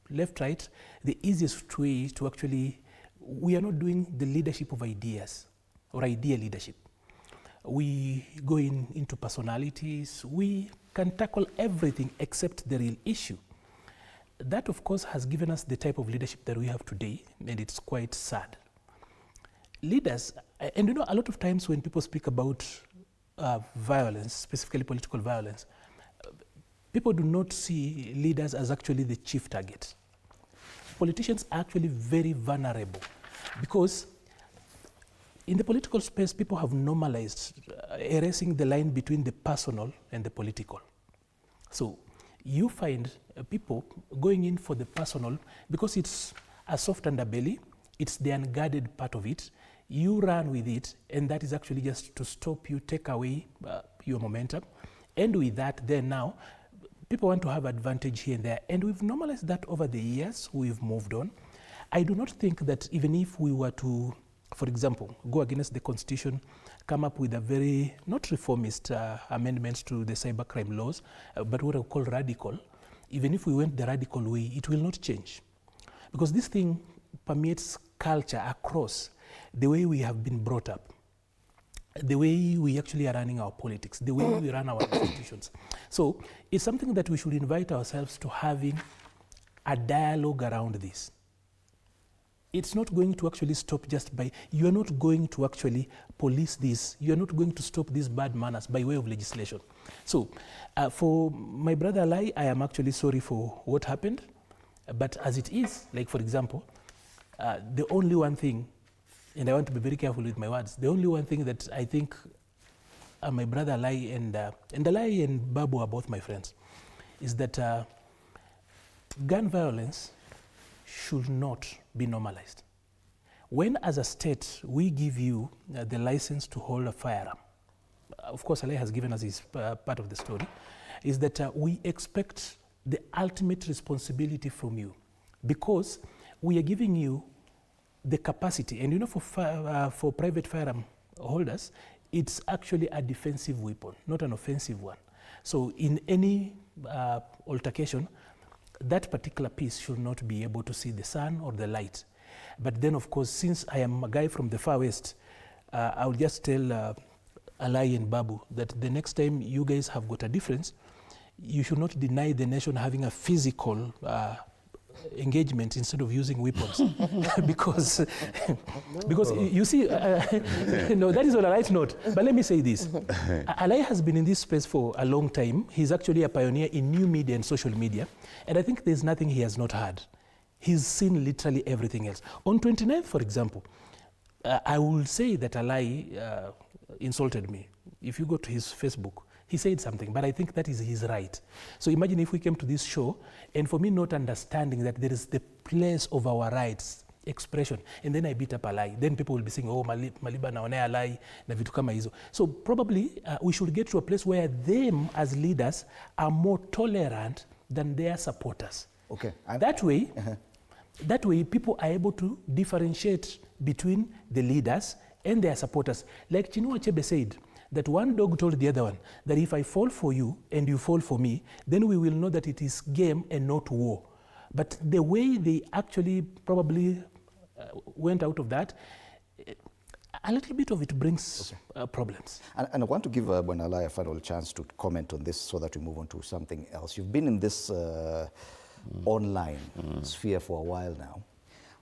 Left, right, the easiest way to actually, we are not doing the leadership of ideas or idea leadership. We go into personalities. We can tackle everything except the real issue. That, of course, has given us the type of leadership that we have today, and it's quite sad. Leaders, and you know, a lot of times when people speak about violence, specifically political violence, people do not see leaders as actually the chief target. Politicians are actually very vulnerable because in the political space, people have normalized erasing the line between the personal and the political. So you find people going in for the personal because it's a soft underbelly, it's the unguarded part of it. You run with it, and that is actually just to stop you, take away your momentum. And with that, then now, people want to have advantage here and there. And we've normalized that over the years. We've moved on. I do not think that even if we were to, for example, go against the Constitution, come up with a very, not reformist amendments to the cybercrime laws, but what I call radical, even if we went the radical way, it will not change. Because this thing permeates culture across the way we have been brought up, the way we actually are running our politics, the way we run our institutions. So it's something that we should invite ourselves to having a dialogue around this. It's not going to actually stop just by, you are not going to actually police this, you are not going to stop these bad manners by way of legislation. So for my brother Alai, I am actually sorry for what happened, but as it is, like for example, the only one thing, and I want to be very careful with my words, the only one thing that I think my brother Alai and Alai and Babu are both my friends, is that gun violence should not be normalized. When as a state we give you the license to hold a firearm, of course Alai has given us his part of the story, is that we expect the ultimate responsibility from you, because we are giving you the capacity, and you know, for private firearm holders, it's actually a defensive weapon, not an offensive one. So in any altercation, that particular piece should not be able to see the sun or the light. But then, of course, since I am a guy from the far west, I'll just tell Alai and Babu that the next time you guys have got a difference, you should not deny the nation having a physical engagement instead of using weapons. because you see, no, that is on a light note. But let me say this. Alai has been in this space for a long time. He's actually a pioneer in new media and social media. And I think there's nothing he has not had. He's seen literally everything else. On 29th, for example, I will say that Alai insulted me. If you go to his Facebook, he said something, but I think that is his right. So imagine if we came to this show, and for me not understanding that there is the place of our rights, expression, and then I beat up Alai, then people will be saying, oh, Maliba naonea Alai, na vitu kama hizo. So probably we should get to a place where them as leaders are more tolerant than their supporters. Okay. That way people are able to differentiate between the leaders and their supporters. Like Chinua Achebe said, that one dog told the other one that if I fall for you and you fall for me, then we will know that it is game and not war. But the way they actually probably went out of that, a little bit of it brings problems. And I want to give Bwana Alai a final chance to comment on this so that we move on to something else. You've been in this online sphere for a while now.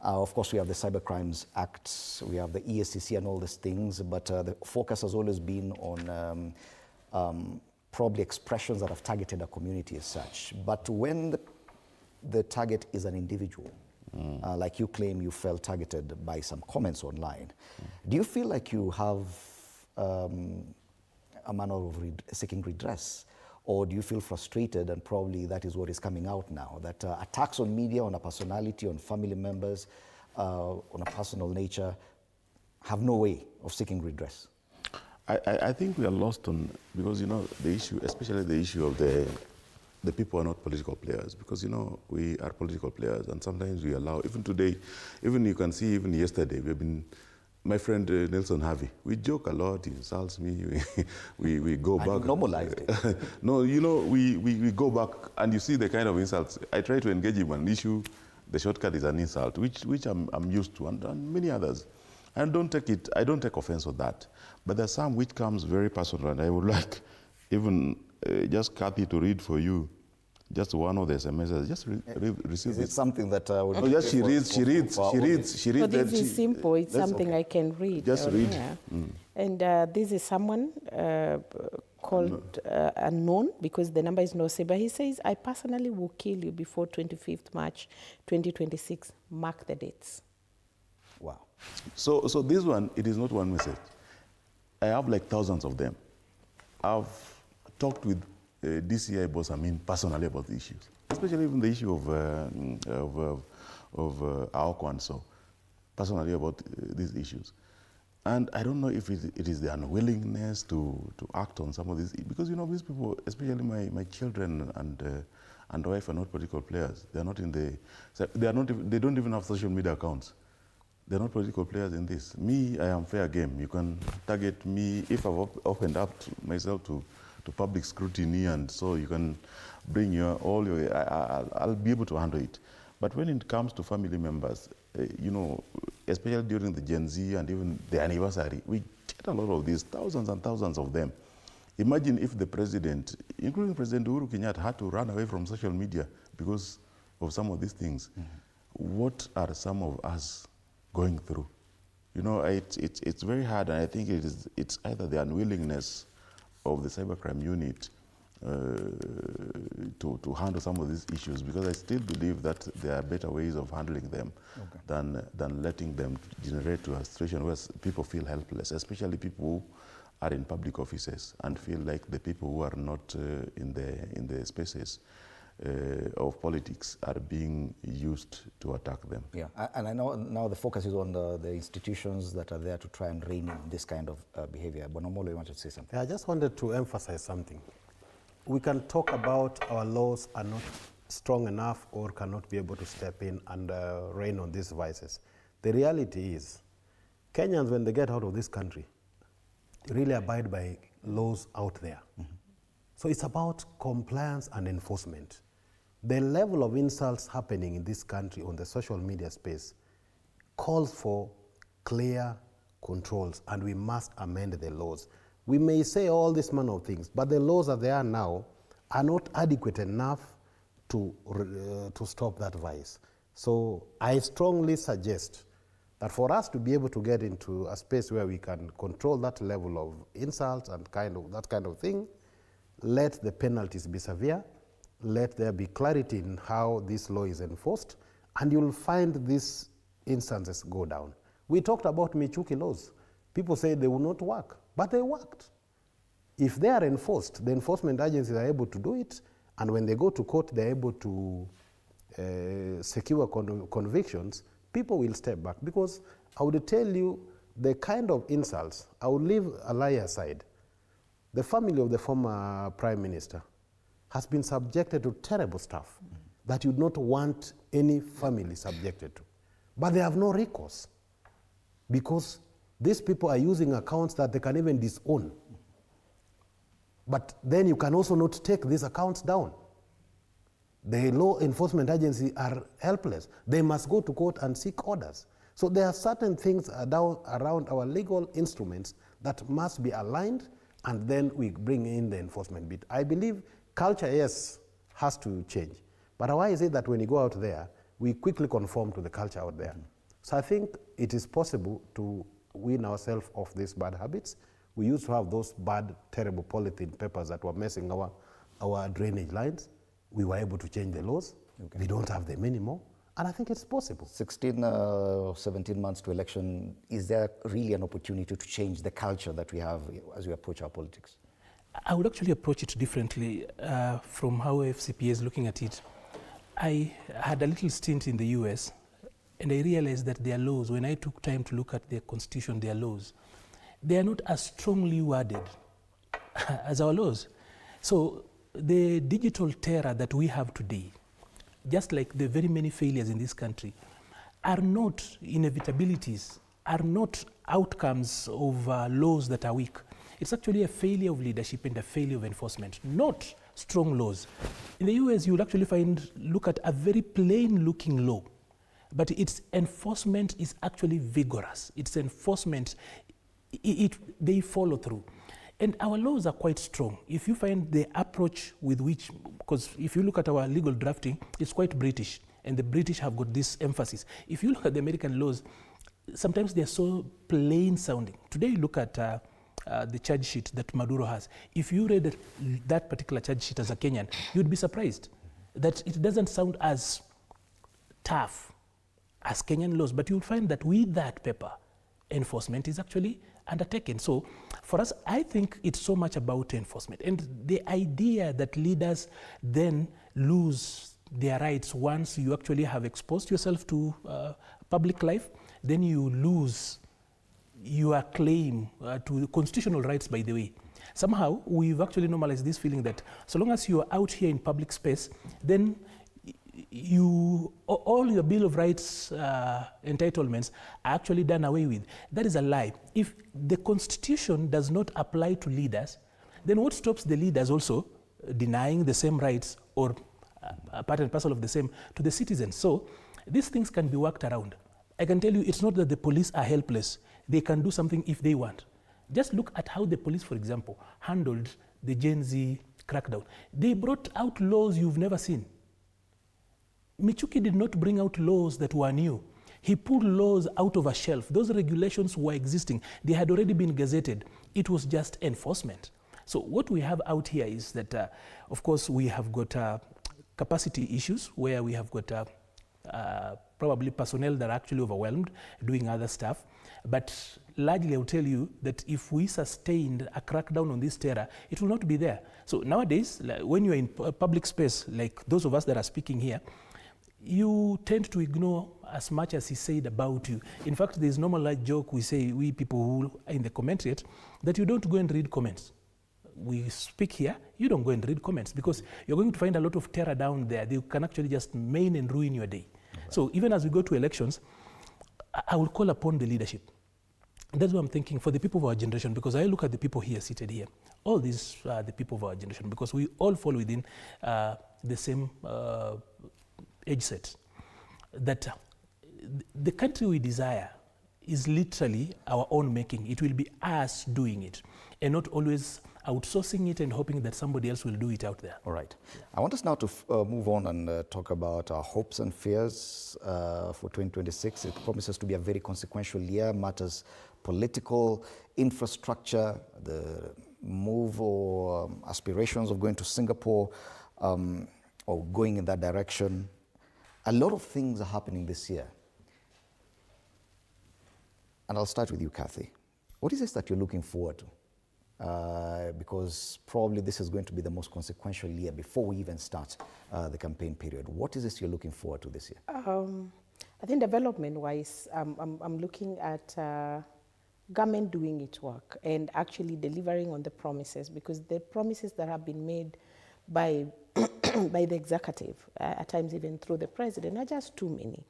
Of course, we have the Cyber Crimes Act, we have the ESCC and all these things, but the focus has always been on probably expressions that have targeted a community as such. But when the target is an individual, like you claim you felt targeted by some comments online, do you feel like you have a manner of seeking redress? Or do you feel frustrated, and probably that is what is coming out now, that attacks on media, on a personality, on family members, on a personal nature, have no way of seeking redress? I think we are lost on, because, you know, the issue, especially the issue of the people are not political players, because, you know, we are political players, and sometimes we allow, even today, even you can see, even yesterday, we've been, my friend Nelson Harvey, we joke a lot, he insults me, we go back. And normalized it. No, you know, we go back and you see the kind of insults. I try to engage him on an issue, the shortcut is an insult, which I'm used to, and many others. I don't take offense with that. But there's some which comes very personal, and I would like even just Kathy to read for you just one of the SMSs, just receive it. Is it something that would... No, just she reads. So this is simple, it's something okay. I can read. Just read. And this is someone called unknown, because the number is no say, but he says, I personally will kill you before 25th March 2026. Mark the dates. Wow. So this one, it is not one message. I have like thousands of them. I've talked with DCI boss, personally about the issues, especially even the issue of Aoko and so, personally about these issues. And I don't know if it is the unwillingness to act on some of these, because, you know, these people, especially my children and wife, are not political players. They are not in the, they don't even have social media accounts. They're not political players in this. Me, I am fair game. You can target me if I've opened up myself to public scrutiny, and so you can bring all your, I'll be able to handle it. But when it comes to family members, you know, especially during the Gen Z and even the anniversary, we get a lot of these, thousands and thousands of them. Imagine if the president, including President Uhuru Kenyatta, had to run away from social media because of some of these things. What are some of us going through? You know, it's very hard, and I think it's either the unwillingness of the cybercrime unit to handle some of these issues, because I still believe that there are better ways of handling them than letting them generate to a situation where people feel helpless, especially people who are in public offices and feel like the people who are not in the spaces of politics are being used to attack them. Yeah, and I know now the focus is on the institutions that are there to try and rein in this kind of behavior. Bonomolo, you wanted to say something? I just wanted to emphasize something. We can talk about our laws are not strong enough or cannot be able to step in and rein on these vices. The reality is, Kenyans, when they get out of this country, really abide by laws out there. So it's about compliance and enforcement. The level of insults happening in this country on the social media space calls for clear controls, and we must amend the laws. We may say all this manner of things, but the laws that they are now are not adequate enough to stop that vice. So I strongly suggest that for us to be able to get into a space where we can control that level of insults and that kind of thing, let the penalties be severe, let there be clarity in how this law is enforced, and you'll find these instances go down. We talked about Michuki laws. People say they will not work, but they worked. If they are enforced, the enforcement agencies are able to do it, and when they go to court, they're able to secure convictions, people will step back. Because I would tell you, the kind of insults, I would leave a lie aside. The family of the former Prime Minister has been subjected to terrible stuff that you'd not want any family subjected to. But they have no recourse, because these people are using accounts that they can even disown. But then you can also not take these accounts down. The law enforcement agencies are helpless. They must go to court and seek orders. So there are certain things around our legal instruments that must be aligned, and then we bring in the enforcement bit. I believe culture, yes, has to change. But why is it that when you go out there, we quickly conform to the culture out there? So I think it is possible to wean ourselves off these bad habits. We used to have those bad, terrible polythene papers that were messing our drainage lines. We were able to change the laws. We don't have them anymore. And I think it's possible. 16 or 17 months to election, is there really an opportunity to change the culture that we have as we approach our politics? I would actually approach it differently from how FCPA is looking at it. I had a little stint in the US, and I realized that their laws, when I took time to look at their constitution, their laws, they are not as strongly worded as our laws. So the digital terror that we have today, just like the very many failures in this country, are not inevitabilities, are not outcomes of laws that are weak. It's actually a failure of leadership and a failure of enforcement, not strong laws. In the US, you'll actually look at a very plain looking law, but its enforcement is actually vigorous. Its enforcement, they follow through. And our laws are quite strong. If you find the approach with which, because if you look at our legal drafting, it's quite British, and the British have got this emphasis. If you look at the American laws, sometimes they're so plain sounding. Today, you look at the charge sheet that Maduro has. If you read that particular charge sheet as a Kenyan, you'd be surprised that it doesn't sound as tough as Kenyan laws, but you'll find that with that paper, enforcement is actually undertaken. So for us, I think it's so much about enforcement. And the idea that leaders then lose their rights once you actually have exposed yourself to public life, then you lose your claim to constitutional rights, by the way. Somehow, we've actually normalized this feeling that so long as you are out here in public space, then all your Bill of Rights entitlements are actually done away with. That is a lie. If the Constitution does not apply to leaders, then what stops the leaders also denying the same rights or part and parcel of the same to the citizens? So these things can be worked around. I can tell you it's not that the police are helpless. They can do something if they want. Just look at how the police, for example, handled the Gen Z crackdown. They brought out laws you've never seen. Michuki did not bring out laws that were new. He pulled laws out of a shelf. Those regulations were existing. They had already been gazetted. It was just enforcement. So what we have out here is that, of course, we have got capacity issues where we have got probably personnel that are actually overwhelmed doing other stuff. But largely, I will tell you that if we sustained a crackdown on this terror, it will not be there. So nowadays, when you're in public space, like those of us that are speaking here, you tend to ignore as much as he said about you. In fact, there's normal like joke we say, we people who are in the commentariat, that you don't go and read comments. We speak here, you don't go and read comments because you're going to find a lot of terror down there. They can actually just maim and ruin your day. Okay. So even as we go to elections, I will call upon the leadership. That's what I'm thinking for the people of our generation, because I look at the people here seated here. All these are the people of our generation because we all fall within the same age set. That the country we desire is literally our own making. It will be us doing it and not always outsourcing it and hoping that somebody else will do it out there. All right. Yeah. I want us now to move on and talk about our hopes and fears for 2026. It promises to be a very consequential year, matters political, infrastructure, the move or aspirations of going to Singapore or going in that direction. A lot of things are happening this year. And I'll start with you, Kathy. What is this that you're looking forward to? Because probably this is going to be the most consequential year before we even start the campaign period. What is this you're looking forward to this year? I think development-wise, I'm looking at government doing its work and actually delivering on the promises, because the promises that have been made by by the executive, at times even through the president, are just too many.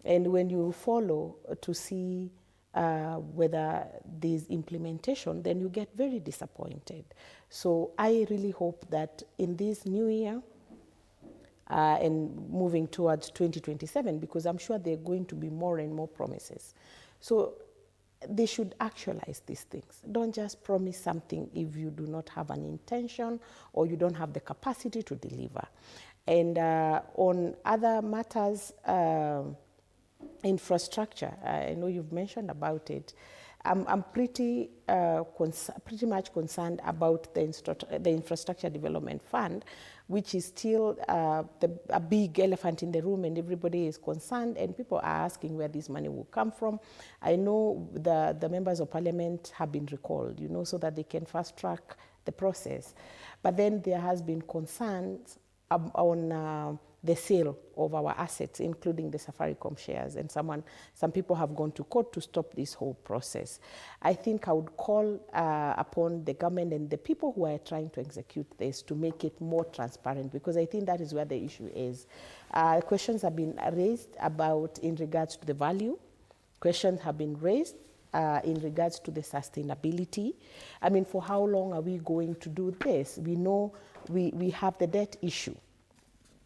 And when you follow to see whether there's implementation, then you get very disappointed. So I really hope that in this new year and moving towards 2027, because I'm sure there are going to be more and more promises. So they should actualize these things. Don't just promise something if you do not have an intention or you don't have the capacity to deliver. And on other matters, infrastructure, I know you've mentioned about it. I'm pretty much concerned about the Infrastructure Development Fund, which is still a big elephant in the room, and everybody is concerned, and people are asking where this money will come from. I know the members of parliament have been recalled, you know, so that they can fast track the process. But then there has been concerns on the sale of our assets, including the Safaricom shares, and some people have gone to court to stop this whole process. I think I would call upon the government and the people who are trying to execute this to make it more transparent, because I think that is where the issue is. Questions have been raised about in regards to the value. Questions have been raised in regards to the sustainability. I mean, for how long are we going to do this? We know we have the debt issue.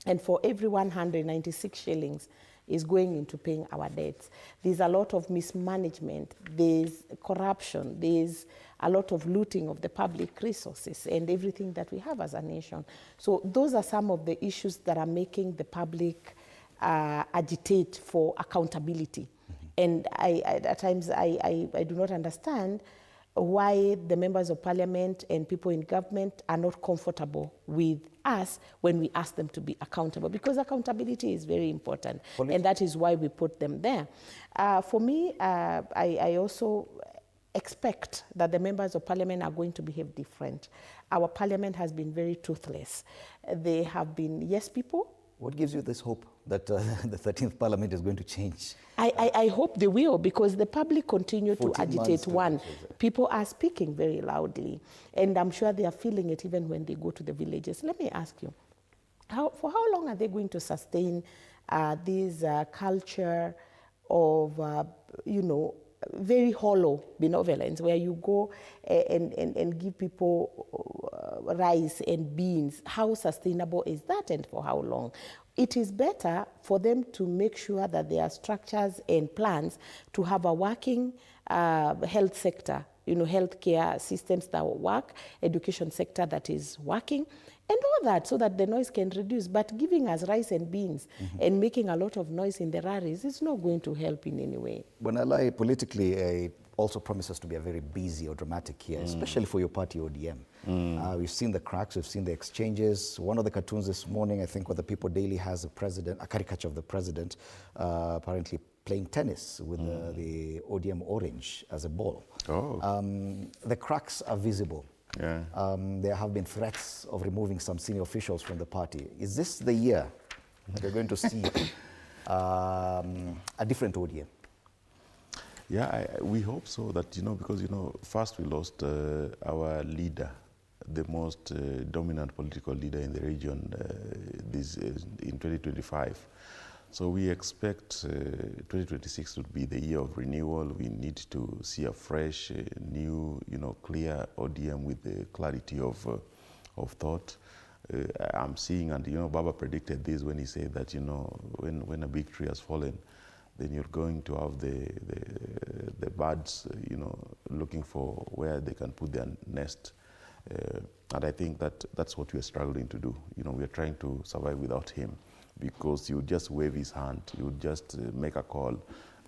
And for every 196 shillings is going into paying our debts. There's a lot of mismanagement, there's corruption, there's a lot of looting of the public resources and everything that we have as a nation. So those are some of the issues that are making the public agitate for accountability. And at times I do not understand why the members of parliament and people in government are not comfortable with us when we ask them to be accountable, because accountability is very important, and that is why we put them there. For me, I also expect that the members of parliament are going to behave different. Our parliament has been very toothless. They have been yes people. What gives you this hope that the 13th Parliament is going to change? I hope they will, because the public continue to agitate. One, people are speaking very loudly, and I'm sure they are feeling it even when they go to the villages. Let me ask you, for how long are they going to sustain this culture of, you know, very hollow benevolence, where you go and give people rice and beans, how sustainable is that and for how long? It is better for them to make sure that there are structures and plans to have a working health sector, healthcare systems that work, education sector that is working, and all that, so that the noise can reduce. But giving us rice and beans and making a lot of noise in the rallies is not going to help in any way. When I lie politically, it also promises to be a very busy or dramatic year, especially for your party, ODM. We've seen the cracks, we've seen the exchanges. One of the cartoons this morning, I think, where the People Daily has a caricature of the president apparently playing tennis with the ODM orange as a ball. The cracks are visible. Yeah. There have been threats of removing some senior officials from the party. Is this the year that we're going to see a different ODM? Yeah, we hope so, that, because, first we lost our leader, the most dominant political leader in the region in 2025. So we expect 2026 to be the year of renewal. We need to see a fresh, new, clear ODM with the clarity of thought. I'm seeing, and Baba predicted this when he said that, when a big tree has fallen, then you're going to have the birds, looking for where they can put their nest. And I think that's what we're struggling to do. We're trying to survive without him, because you just wave his hand, you just make a call,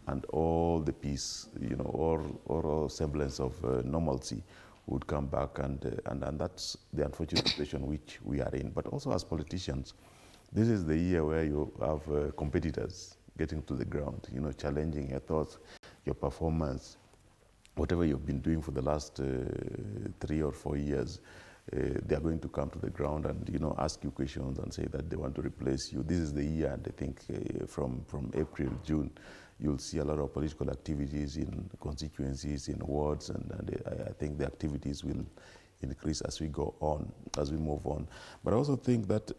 and all the peace, all semblance of normalcy would come back, and that's the unfortunate situation which we are in. But also as politicians, this is the year where you have competitors getting to the ground, challenging your thoughts, your performance, whatever you've been doing for the last 3 or 4 years. They are going to come to the ground and ask you questions and say that they want to replace you. This is the year, and I think from April, June, you'll see a lot of political activities in constituencies, in wards, and I think the activities will increase as we go on, as we move on. But I also think that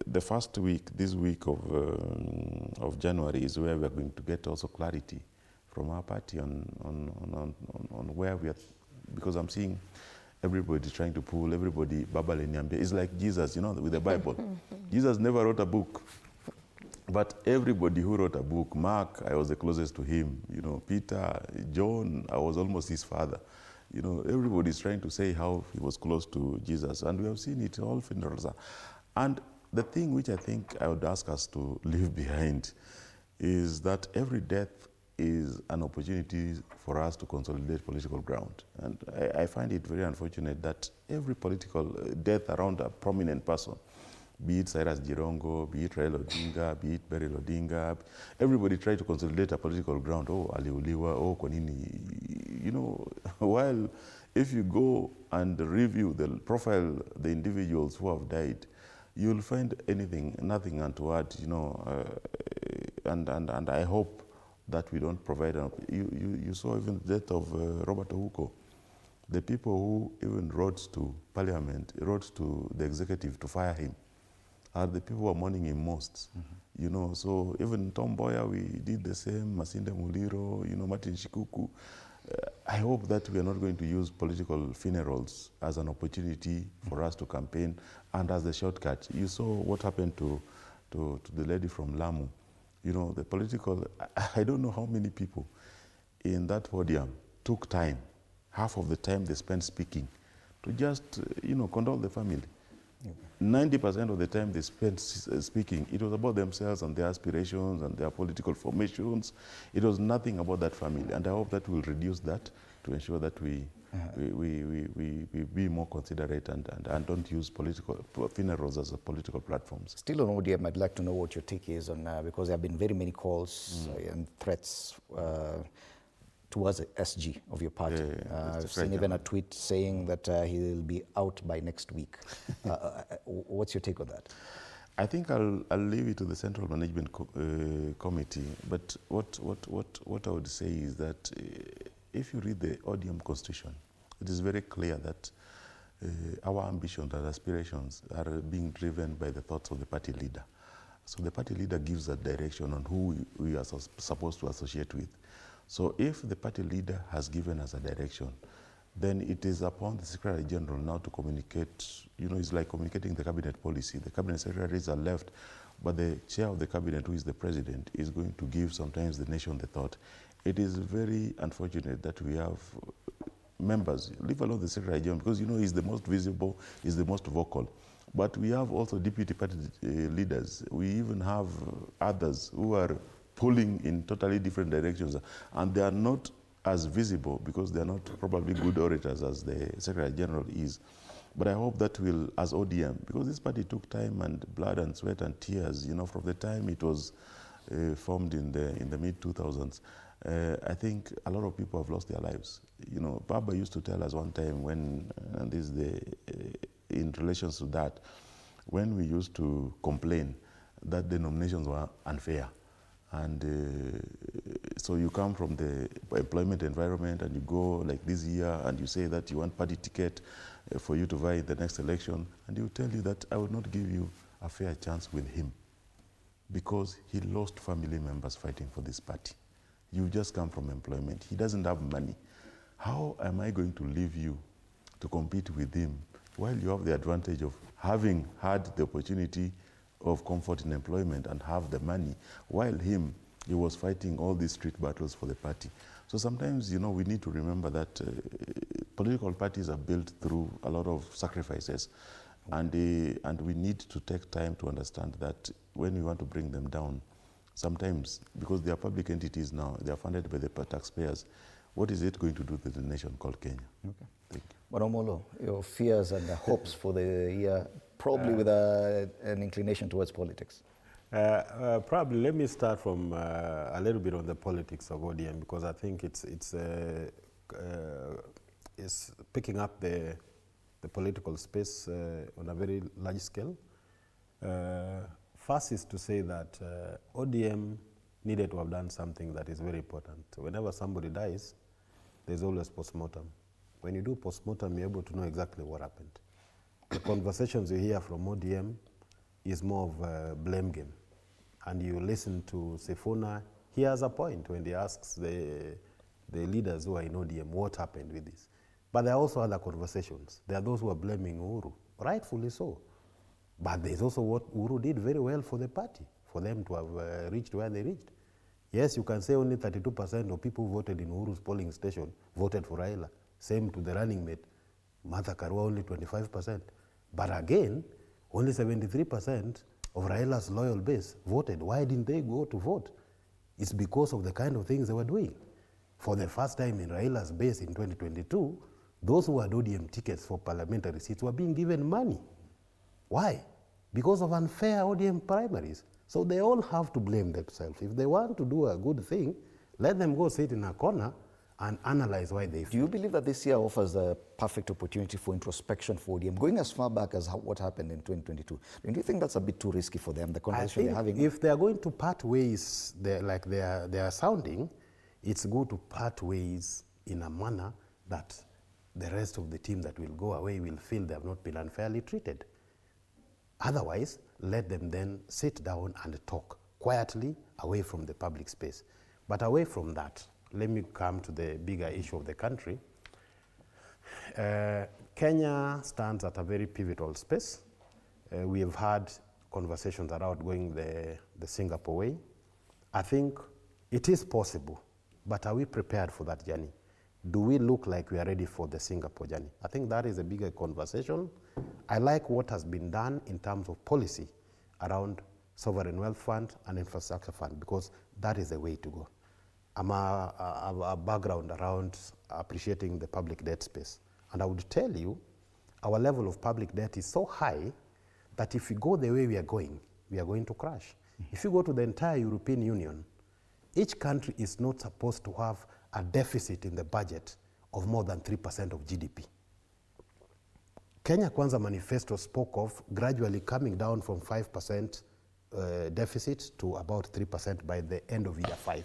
the first week, this week of January, is where we're going to get also clarity from our party on where we are, because I'm seeing everybody trying to pull, everybody babbling. It's like Jesus, with the Bible. Jesus never wrote a book, but everybody who wrote a book, Mark, I was the closest to him, Peter, John, I was almost his father. Everybody's trying to say how he was close to Jesus, and we have seen it all funerals. And the thing which I think I would ask us to leave behind is that every death is an opportunity for us to consolidate political ground. And I find it very unfortunate that every political death around a prominent person, be it Cyrus Jirongo, be it Raila Odinga, be it Beryl Odinga, everybody try to consolidate a political ground. Oh, aliuliwa, oh, Kwanini. While if you go and review the profile, the individuals who have died, you'll find nothing untoward, and I hope that we don't provide you saw even the death of Robert Ouko. The people who even wrote to Parliament, wrote to the executive to fire him, are the people who are mourning him most. So even Tom Mboya, we did the same, Masinde Muliro, Martin Shikuku. I hope that we are not going to use political funerals as an opportunity for us to campaign and as the shortcut. You saw what happened to the lady from Lamu. The political, I don't know how many people in that podium took time, half of the time they spent speaking, to just, condole the family. 90% of the time they spent speaking, it was about themselves and their aspirations and their political formations. It was nothing about that family. And I hope that we'll reduce that to ensure that we be more considerate and don't use political funerals as political platforms. Still on ODM, I'd like to know what your take is on, because there have been very many calls and threats towards the SG of your party. I've seen even a tweet saying that he'll be out by next week. What's your take on that? I think I'll leave it to the Central Management Committee. But what I would say is that if you read the ODM Constitution, it is very clear that our ambitions and aspirations are being driven by the thoughts of the party leader. So the party leader gives a direction on who we are supposed to associate with. So if the party leader has given us a direction, then it is upon the Secretary General now to communicate. You know, it's like communicating the cabinet policy. The cabinet secretaries are left, but the chair of the cabinet, who is the president, is going to give sometimes the nation the thought. It is very unfortunate that we have members, leave alone the Secretary General, because, you know, he's the most visible, he's the most vocal. But we have also deputy party leaders. We even have others who are pulling in totally different directions, and they are not as visible because they are not probably good orators as the Secretary General is. But I hope that will, as ODM, because this party took time and blood and sweat and tears, you know, from the time it was formed in the mid-2000s. I think a lot of people have lost their lives. You know, BAMBA used to tell us one time when, and this is in relation to that, when we used to complain that the nominations were unfair. And so you come from the employment environment and you go like this year and you say that you want party ticket for you to vie in the next election, and he will tell you that I will not give you a fair chance with him because he lost family members fighting for this party. You just come from employment. He doesn't have money. How am I going to leave you to compete with him while you have the advantage of having had the opportunity of comfort in employment and have the money, while he was fighting all these street battles for the party? So sometimes, you know, we need to remember that political parties are built through a lot of sacrifices, and we need to take time to understand that when we want to bring them down, sometimes, because they are public entities now, they are funded by the taxpayers, what is it going to do to the nation called Kenya? Okay. Thank you. Maromolo, your fears and hopes for the year, probably with an inclination towards politics. Probably let me start from a little bit on the politics of ODM, because I think it's picking up the political space on a very large scale. First is to say that ODM needed to have done something that is very important. Whenever somebody dies, there's always postmortem. When you do postmortem, you're able to know exactly what happened. The conversations you hear from ODM is more of a blame game. And you listen to Sifuna, he has a point when he asks the leaders who are in ODM what happened with this. But there are also other conversations. There are those who are blaming Uhuru, rightfully so. But there's also what Uhuru did very well for the party, for them to have reached where they reached. Yes, you can say only 32% of people who voted in Uhuru's polling station voted for Raila. Same to the running mate, Martha Karua, only 25%. But again, only 73% of Raila's loyal base voted. Why didn't they go to vote? It's because of the kind of things they were doing. For the first time in Raila's base in 2022, those who had ODM tickets for parliamentary seats were being given money. Why? Because of unfair ODM primaries. So they all have to blame themselves. If they want to do a good thing, let them go sit in a corner and analyze why they failed. Do you believe that this year offers a perfect opportunity for introspection for ODM, going as far back as what happened in 2022? Don't you think that's a bit too risky for them, the conversation they're having? If they're going to part ways like they are sounding, it's good to part ways in a manner that the rest of the team that will go away will feel they have not been unfairly treated. Otherwise, let them then sit down and talk quietly away from the public space. But away from that, let me come to the bigger issue of the country. Kenya stands at a very pivotal space. We have had conversations around going the Singapore way. I think it is possible, but are we prepared for that journey? Do we look like we are ready for the Singapore journey? I think that is a bigger conversation. I like what has been done in terms of policy around sovereign wealth fund and infrastructure fund, because that is the way to go. I'm a background around appreciating the public debt space. And I would tell you, our level of public debt is so high that if we go the way we are going to crash. If you go to the entire European Union, each country is not supposed to have a deficit in the budget of more than 3% of GDP. Kenya Kwanza Manifesto spoke of gradually coming down from 5% deficit to about 3% by the end of year 5.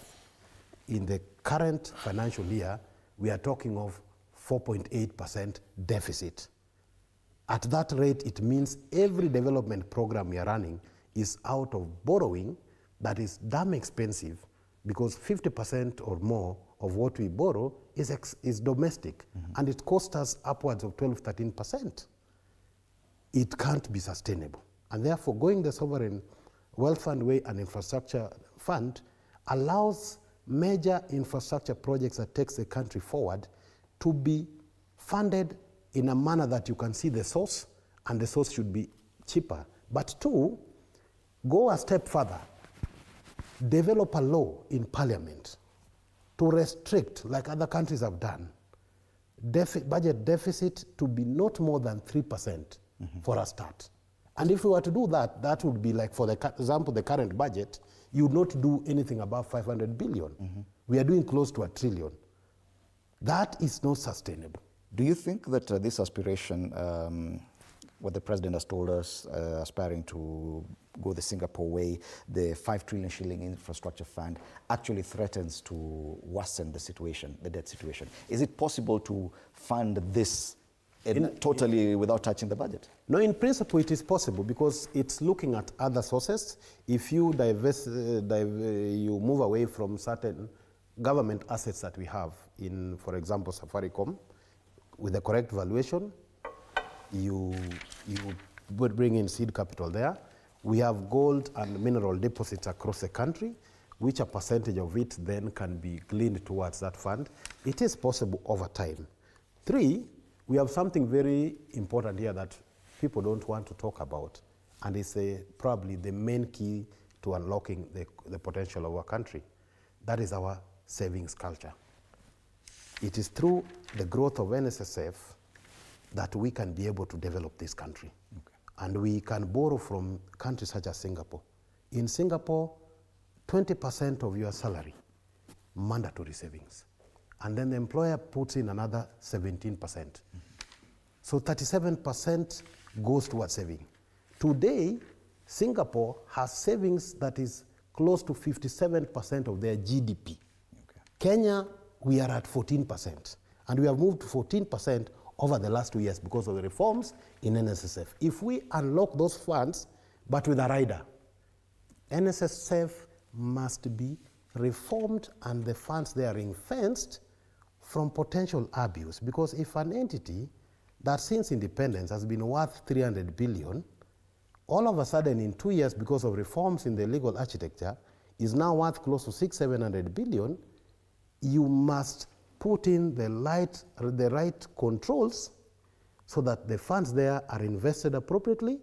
In the current financial year, we are talking of 4.8% deficit. At that rate, it means every development program we are running is out of borrowing that is damn expensive, because 50% or more of what we borrow is domestic, and it costs us upwards of 12-13%. It can't be sustainable. And therefore, going the sovereign wealth fund way and infrastructure fund allows major infrastructure projects that takes the country forward to be funded in a manner that you can see the source, and the source should be cheaper. But two, go a step further. Develop a law in parliament to restrict, like other countries have done, budget deficit to be not more than 3% for a start. And if we were to do that, that would be like, for example, the current budget, you would not do anything above 500 billion. We are doing close to $1 trillion. That is not sustainable. Do you think that this aspiration, what the president has told us, aspiring to go the Singapore way, the 5 trillion shilling infrastructure fund, actually threatens to worsen the situation, the debt situation? Is it possible to fund this totally without touching the budget? No, in principle it is possible, because it's looking at other sources. If you you move away from certain government assets that we have in, for example, Safaricom, with the correct valuation, you would bring in seed capital there. We have gold and mineral deposits across the country, which a percentage of it then can be gleaned towards that fund. It is possible over time. 3, we have something very important here that people don't want to talk about, and it's probably the main key to unlocking the potential of our country. That is our savings culture. It is through the growth of NSSF that we can be able to develop this country. Okay. And we can borrow from countries such as Singapore. In Singapore, 20% of your salary, mandatory savings. And then the employer puts in another 17%. So 37% goes towards saving. Today, Singapore has savings that is close to 57% of their GDP. Okay. Kenya, we are at 14%. And we have moved to 14% over the last 2 years because of the reforms in NSSF. If we unlock those funds, but with a rider, NSSF must be reformed and the funds they are ring-fenced from potential abuse. Because if an entity that since independence has been worth 300 billion, all of a sudden in 2 years, because of reforms in the legal architecture, is now worth close to 600-700 billion, you must put in the right controls so that the funds there are invested appropriately,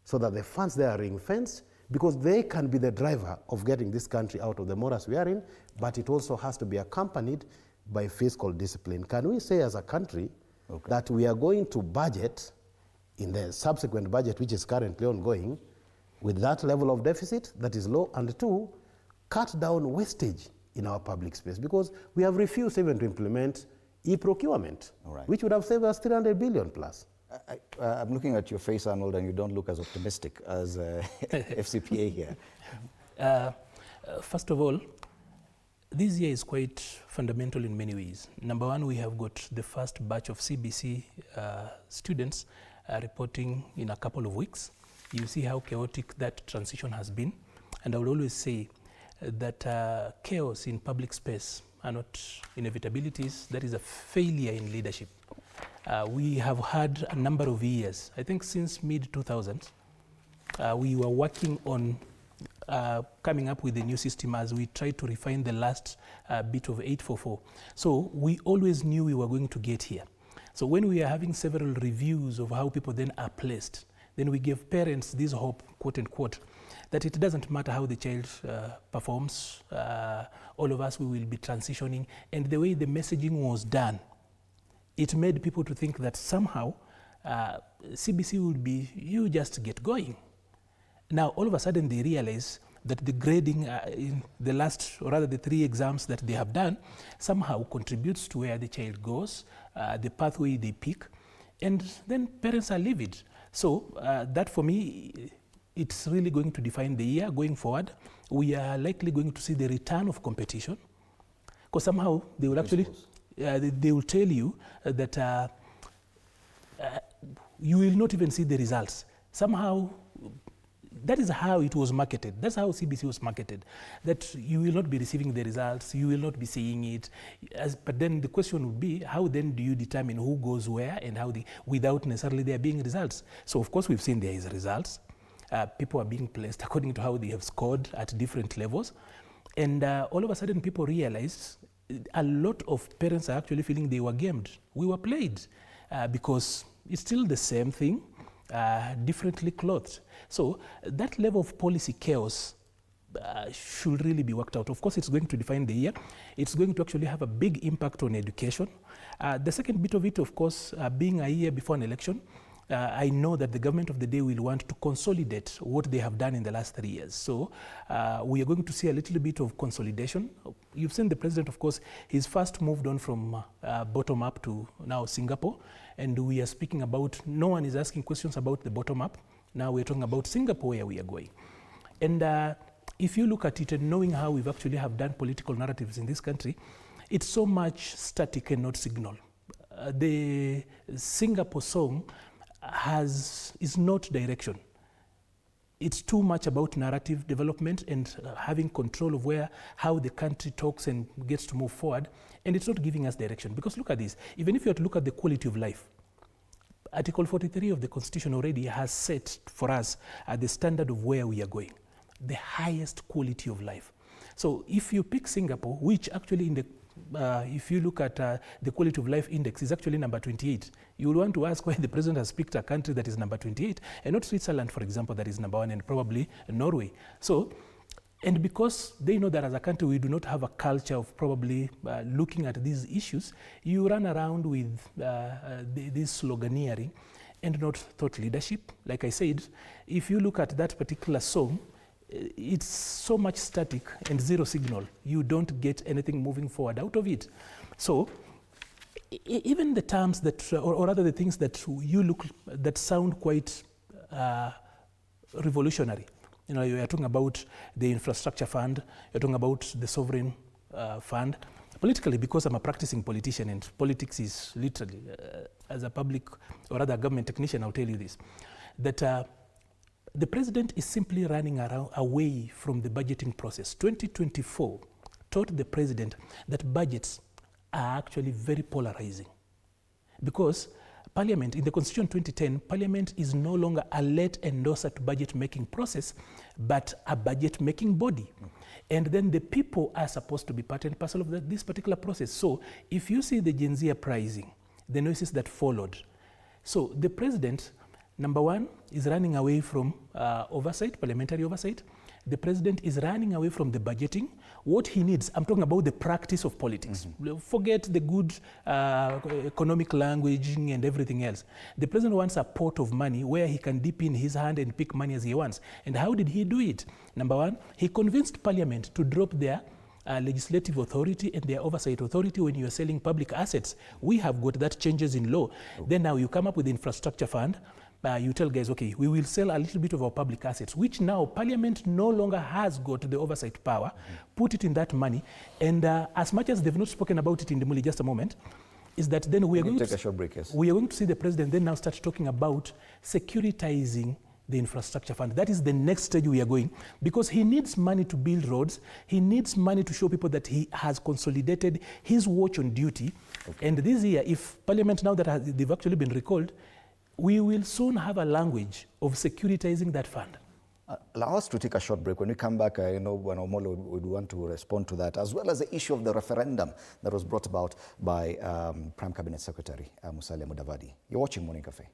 so that the funds there are ring-fenced, because they can be the driver of getting this country out of the morass we are in, but it also has to be accompanied by fiscal discipline. Can we say as a country that we are going to budget in the subsequent budget, which is currently ongoing, with that level of deficit that is low, and 2, cut down wastage in our public space, because we have refused even to implement e-procurement, which would have saved us 300 billion plus. I'm looking at your face, Arnold, and you don't look as optimistic as FCPA here. First of all, this year is quite fundamental in many ways. Number one, we have got the first batch of CBC students reporting in a couple of weeks. You see how chaotic that transition has been. And I would always say that chaos in public space are not inevitabilities. That is a failure in leadership. We have had a number of years, I think since mid-2000s, we were working on coming up with a new system as we tried to refine the last bit of 844. So we always knew we were going to get here. So when we are having several reviews of how people then are placed, then we give parents this hope, quote unquote, that it doesn't matter how the child performs, all of us, we will be transitioning. And the way the messaging was done, it made people to think that somehow CBC would be, you just get going. Now, all of a sudden they realize that the grading in the last, or rather the 3 exams that they have done, somehow contributes to where the child goes, the pathway they pick, and then parents are livid. So that for me, it's really going to define the year going forward. We are likely going to see the return of competition, because somehow they will actually, they will tell you that you will not even see the results. Somehow that is how it was marketed. That's how CBC was marketed, that you will not be receiving the results, you will not be seeing it. But then the question would be, how then do you determine who goes where and how without necessarily there being results? So of course we've seen there is results. People are being placed according to how they have scored at different levels. And all of a sudden people realized a lot of parents are actually feeling they were gamed. We were played because it's still the same thing, differently clothed. So that level of policy chaos should really be worked out. Of course, it's going to define the year. It's going to actually have a big impact on education. The second bit of it, of course, being a year before an election, I know that the government of the day will want to consolidate what they have done in the last 3 years. So we are going to see a little bit of consolidation. You've seen the president, of course, he's first moved on from bottom up to now Singapore. And we are speaking about, no one is asking questions about the bottom up. Now we're talking about Singapore, where we are going. And if you look at it and knowing how we've actually have done political narratives in this country, it's so much static and not signal. The Singapore song is not direction. It's too much about narrative development and having control of how the country talks and gets to move forward, and it's not giving us direction. Because look at this, even if you have to look at the quality of life, Article 43 of the Constitution already has set for us the standard of where we are going, the highest quality of life. So if you pick Singapore, which actually in the if you look at the quality of life index is actually number 28. You will want to ask why the president has picked a country that is number 28 and not Switzerland, for example, that is number 1, and probably Norway. So, and because they know that as a country we do not have a culture of probably looking at these issues, you run around with this sloganeering and not thought leadership. Like I said, if you look at that particular song, it's so much static and zero signal. You don't get anything moving forward out of it. So even the terms that, or rather the things that that sound quite revolutionary. You know, you're talking about the infrastructure fund, you're talking about the sovereign fund. Politically, because I'm a practicing politician and politics is literally, as a public or rather government technician, I'll tell you this, that the president is simply running away from the budgeting process. 2024 taught the president that budgets are actually very polarizing. Because Parliament, in the Constitution 2010, Parliament is no longer a late endorser to budget-making process, but a budget-making body. And then the people are supposed to be part and parcel of this particular process. So if you see the Gen Z pricing, the noises that followed, so the president, number one, is running away from oversight, parliamentary oversight. The president is running away from the budgeting. What he needs, I'm talking about the practice of politics. Forget the good economic language and everything else. The president wants a pot of money where he can dip in his hand and pick money as he wants. And how did he do it? Number one, he convinced Parliament to drop their legislative authority and their oversight authority when you are selling public assets. We have got that changes in law. Then now you come up with the infrastructure fund. You tell guys, okay, we will sell a little bit of our public assets, which now Parliament no longer has got the oversight power, put it in that money. And as much as they've not spoken about it in Dimuli, just a moment, is that then we are going to take a short break, yes. We are going to see the president then now start talking about securitizing the infrastructure fund. That is the next stage we are going, because he needs money to build roads. He needs money to show people that he has consolidated his watch on duty. Okay. And this year, if Parliament, now that they've actually been recalled, we will soon have a language of securitizing that fund. Allow us to take a short break. When we come back, I know when Omolo would want to respond to that, as well as the issue of the referendum that was brought about by Prime Cabinet Secretary Musalia Mudavadi. You're watching Morning Cafe.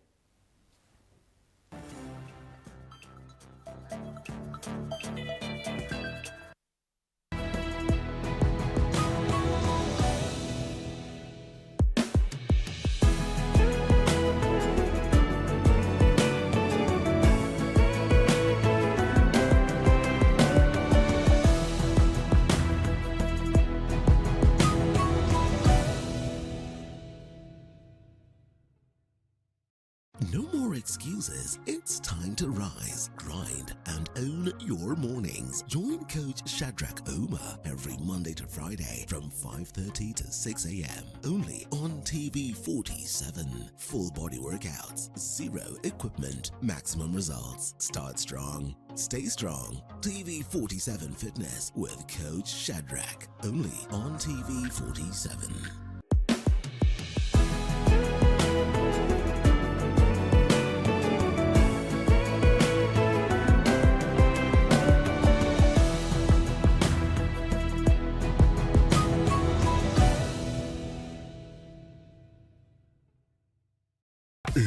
excuses. It's time to rise, grind, and own your mornings. Join Coach Shadrach Omer every Monday to Friday from 5:30 to 6 a.m. only on TV 47. Full body workouts, zero equipment, maximum results. Start strong, stay strong. TV 47 Fitness with Coach Shadrach only on TV 47.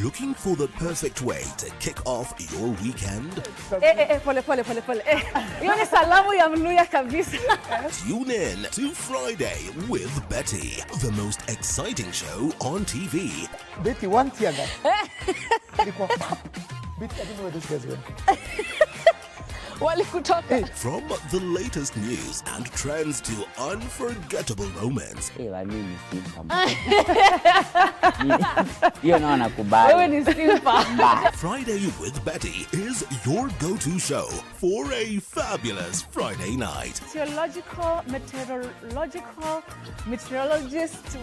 Looking for the perfect way to kick off your weekend? Pole. Hiyo ni salamu ya Mluya kabisa. Tune in to Friday with Betty, the most exciting show on TV. Betty, one tear gas. Betty, I don't know where this guy's going. From the latest news and trends to unforgettable moments. Mimi si hiyo naona nakubali. Wewe ni simpa. Friday with Betty is your go-to show for a fabulous Friday night. Theological, meteorologist.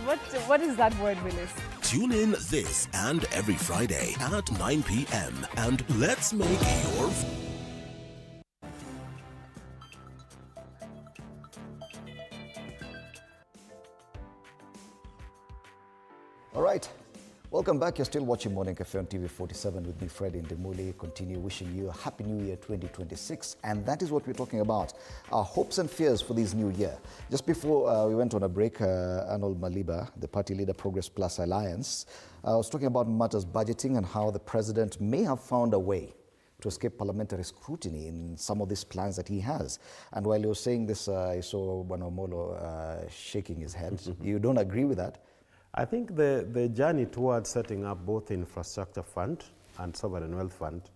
What is that word, Willis? Tune in this and every Friday at 9 p.m. and let's make your... All right, welcome back. You're still watching Morning Cafe on TV 47 with me, Freddy Ndimuli. Continue wishing you a happy new year 2026. And that is what we're talking about, our hopes and fears for this new year. Just before we went on a break, Arnold Maliba, the party leader, Progress Plus Alliance, was talking about matters budgeting and how the president may have found a way to escape parliamentary scrutiny in some of these plans that he has. And while you were saying this, I saw Banomolo shaking his head. You don't agree with that? I think the journey towards setting up both infrastructure fund and sovereign wealth fund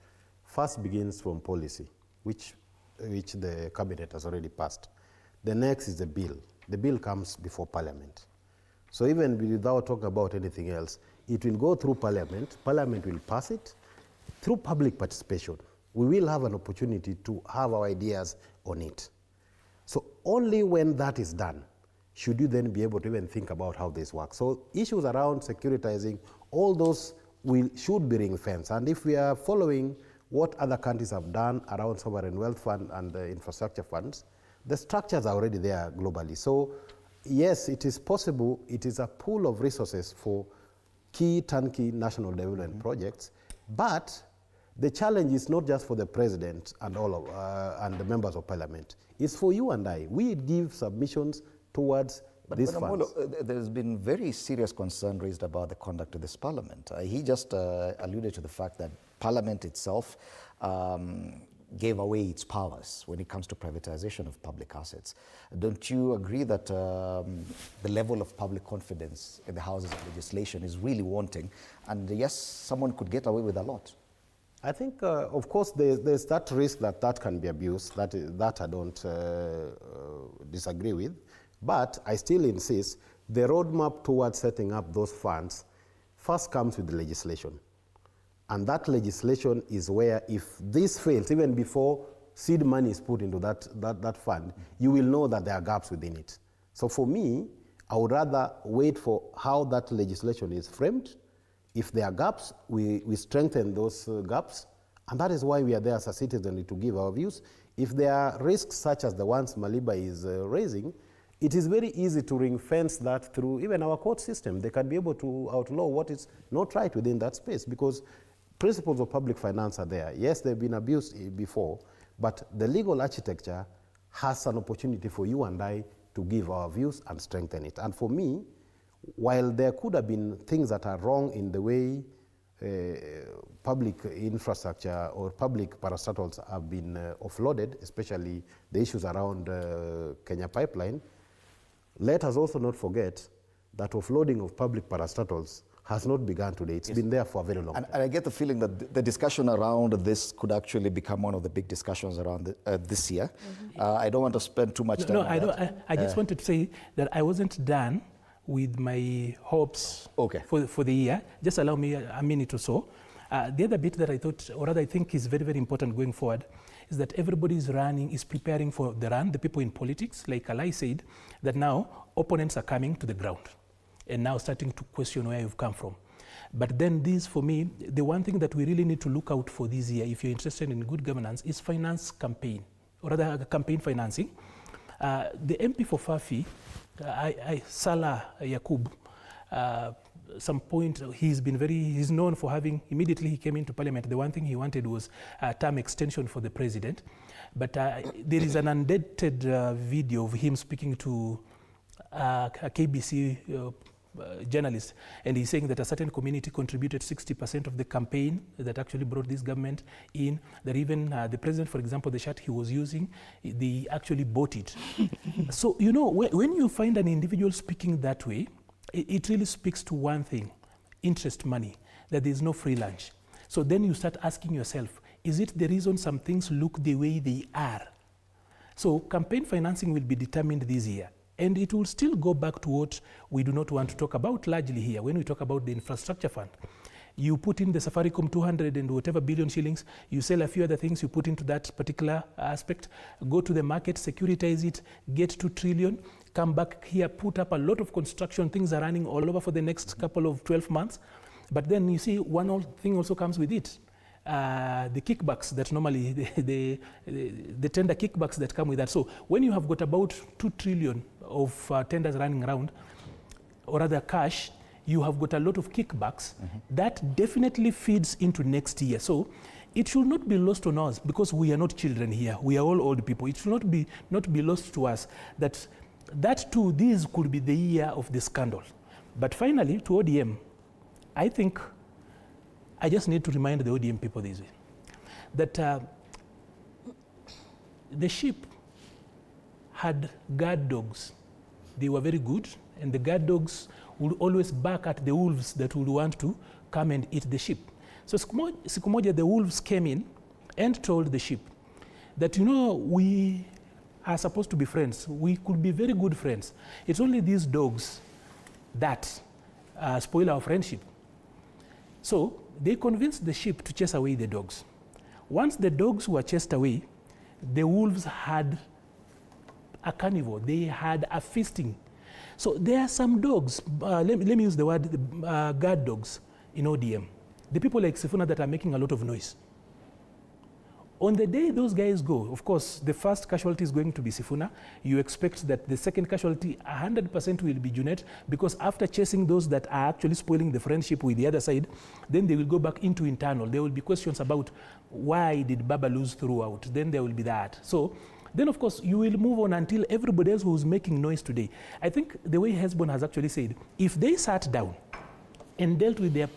first begins from policy, which the cabinet has already passed. The next is the bill. The bill comes before parliament. So even without talking about anything else, it will go through parliament. Parliament will pass it through public participation. We will have an opportunity to have our ideas on it. So only when that is done should you then be able to even think about how this works. So issues around securitizing, all those should be ring-fenced. And if we are following what other countries have done around sovereign wealth fund and the infrastructure funds, the structures are already there globally. So yes, it is possible. It is a pool of resources for key turnkey national development projects, but the challenge is not just for the president and and the members of parliament. It's for you and I. We give submissions towards these funds. There's been very serious concern raised about the conduct of this parliament. He just alluded to the fact that parliament itself gave away its powers when it comes to privatization of public assets. Don't you agree that the level of public confidence in the houses of legislation is really wanting? And yes, someone could get away with a lot. I think, of course, there's that risk that can be abused. That I don't disagree with. But I still insist the roadmap towards setting up those funds first comes with the legislation. And that legislation is where if this fails, even before seed money is put into that fund, you will know that there are gaps within it. So for me, I would rather wait for how that legislation is framed. If there are gaps, we strengthen those gaps. And that is why we are there as a citizen to give our views. If there are risks such as the ones Maliba is raising, it is very easy to ring-fence that through even our court system. They can be able to outlaw what is not right within that space because principles of public finance are there. Yes, they've been abused before, but the legal architecture has an opportunity for you and I to give our views and strengthen it. And for me, while there could have been things that are wrong in the way public infrastructure or public parastatals have been offloaded, especially the issues around Kenya Pipeline, let us also not forget that offloading of public parastatals has not begun today. It's been there for a very long time. And I get the feeling that the discussion around this could actually become one of the big discussions around this year. I don't want to spend too much time on that. I just wanted to say that I wasn't done with my hopes for the year. Just allow me a minute or so. The other bit that I thought, or rather I think is very, very important going forward, is that everybody is preparing for the run, the people in politics, like Alai said, that now opponents are coming to the ground and now starting to question where you've come from. But then this, for me, the one thing that we really need to look out for this year, if you're interested in good governance, is finance campaign, or rather campaign financing. The MP for Fafi, Salah Yakub, some point he's known for having, immediately he came into parliament, the one thing he wanted was a term extension for the president. But there is an undated video of him speaking to a KBC journalist, and he's saying that a certain community contributed 60% of the campaign that actually brought this government in, that even the president, for example, the shirt he was using, they actually bought it. So, you know, when you find an individual speaking that way, it really speaks to one thing, interest money, that there is no free lunch. So then you start asking yourself, is it the reason some things look the way they are? So campaign financing will be determined this year. And it will still go back to what we do not want to talk about largely here. When we talk about the infrastructure fund, you put in the Safaricom 200 and whatever billion shillings, you sell a few other things, you put into that particular aspect, go to the market, securitize it, get 2 trillion, come back here, put up a lot of construction, things are running all over for the next couple of 12 months. But then you see one thing also comes with it. The kickbacks that normally, the tender kickbacks that come with that. So when you have got about 2 trillion of tenders running around, or rather cash, you have got a lot of kickbacks. That definitely feeds into next year. So it should not be lost on us, because we are not children here. We are all old people. It should not be lost to us that too, this could be the year of the scandal. But finally, to ODM, I think I just need to remind the ODM people this way, that the sheep had guard dogs. They were very good, and the guard dogs would always bark at the wolves that would want to come and eat the sheep. So siku moja the wolves came in and told the sheep that, you know, we are supposed to be friends. We could be very good friends. It's only these dogs that spoil our friendship. So they convinced the sheep to chase away the dogs. Once the dogs were chased away, the wolves had a carnival. They had a feasting. So there are some dogs, let me use the word guard dogs in ODM. The people like Sifuna that are making a lot of noise. On the day those guys go, of course, the first casualty is going to be Sifuna. You expect that the second casualty, 100% will be Junet, because after chasing those that are actually spoiling the friendship with the other side, then they will go back into internal. There will be questions about why did Baba lose throughout. Then there will be that. So then, of course, you will move on until everybody else who's making noise today. I think the way Hezbollah has actually said, if they sat down and dealt with their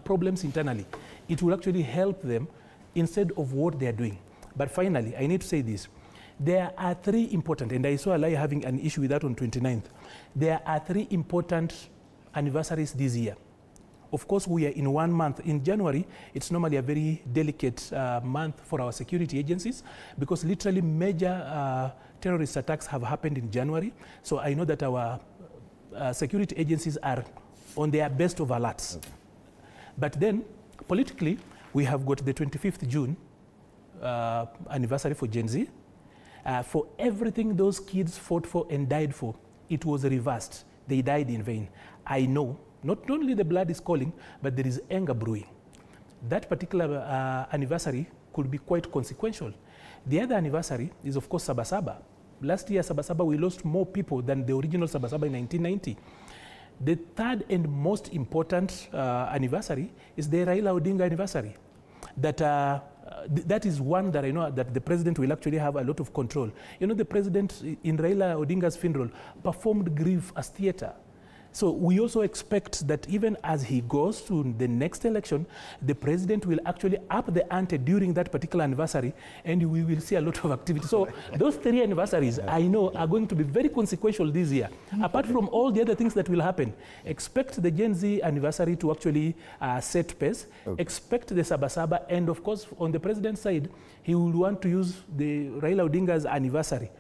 problems internally, it will actually help them instead of what they are doing. But finally, I need to say this. There are 3 important, and I saw Alai having an issue with that on 29th. There are 3 important anniversaries this year. Of course, we are in 1 month. In January, it's normally a very delicate month for our security agencies, because literally major terrorist attacks have happened in January. So I know that our security agencies are on their best of alerts. Okay. But then, politically, we have got the 25th June anniversary for Gen Z. For everything those kids fought for and died for, it was reversed. They died in vain. I know, not only the blood is calling, but there is anger brewing. That particular anniversary could be quite consequential. The other anniversary is, of course, Sabasaba. Last year, Sabasaba, we lost more people than the original Sabasaba in 1990. The third and most important anniversary is the Raila Odinga anniversary. That is one that I know that the president will actually have a lot of control. You know, the president in Raila Odinga's funeral performed grief as theater. So we also expect that even as he goes to the next election, the president will actually up the ante during that particular anniversary, and we will see a lot of activity. So those 3 anniversaries, I know, are going to be very consequential this year. Apart from all the other things that will happen, expect the Gen Z anniversary to actually set pace. Okay. Expect the Sabasaba, and of course, on the president's side, he will want to use the Raila Odinga's anniversary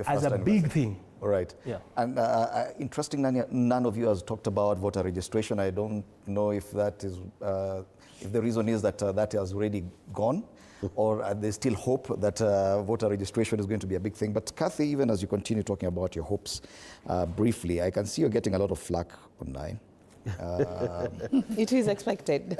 as a big thing. All right. Yeah. And interesting, none of you has talked about voter registration. I don't know if that is if the reason is that that has already gone, or there's still hope that voter registration is going to be a big thing. But Kathy, even as you continue talking about your hopes briefly, I can see you're getting a lot of flack online. It is expected.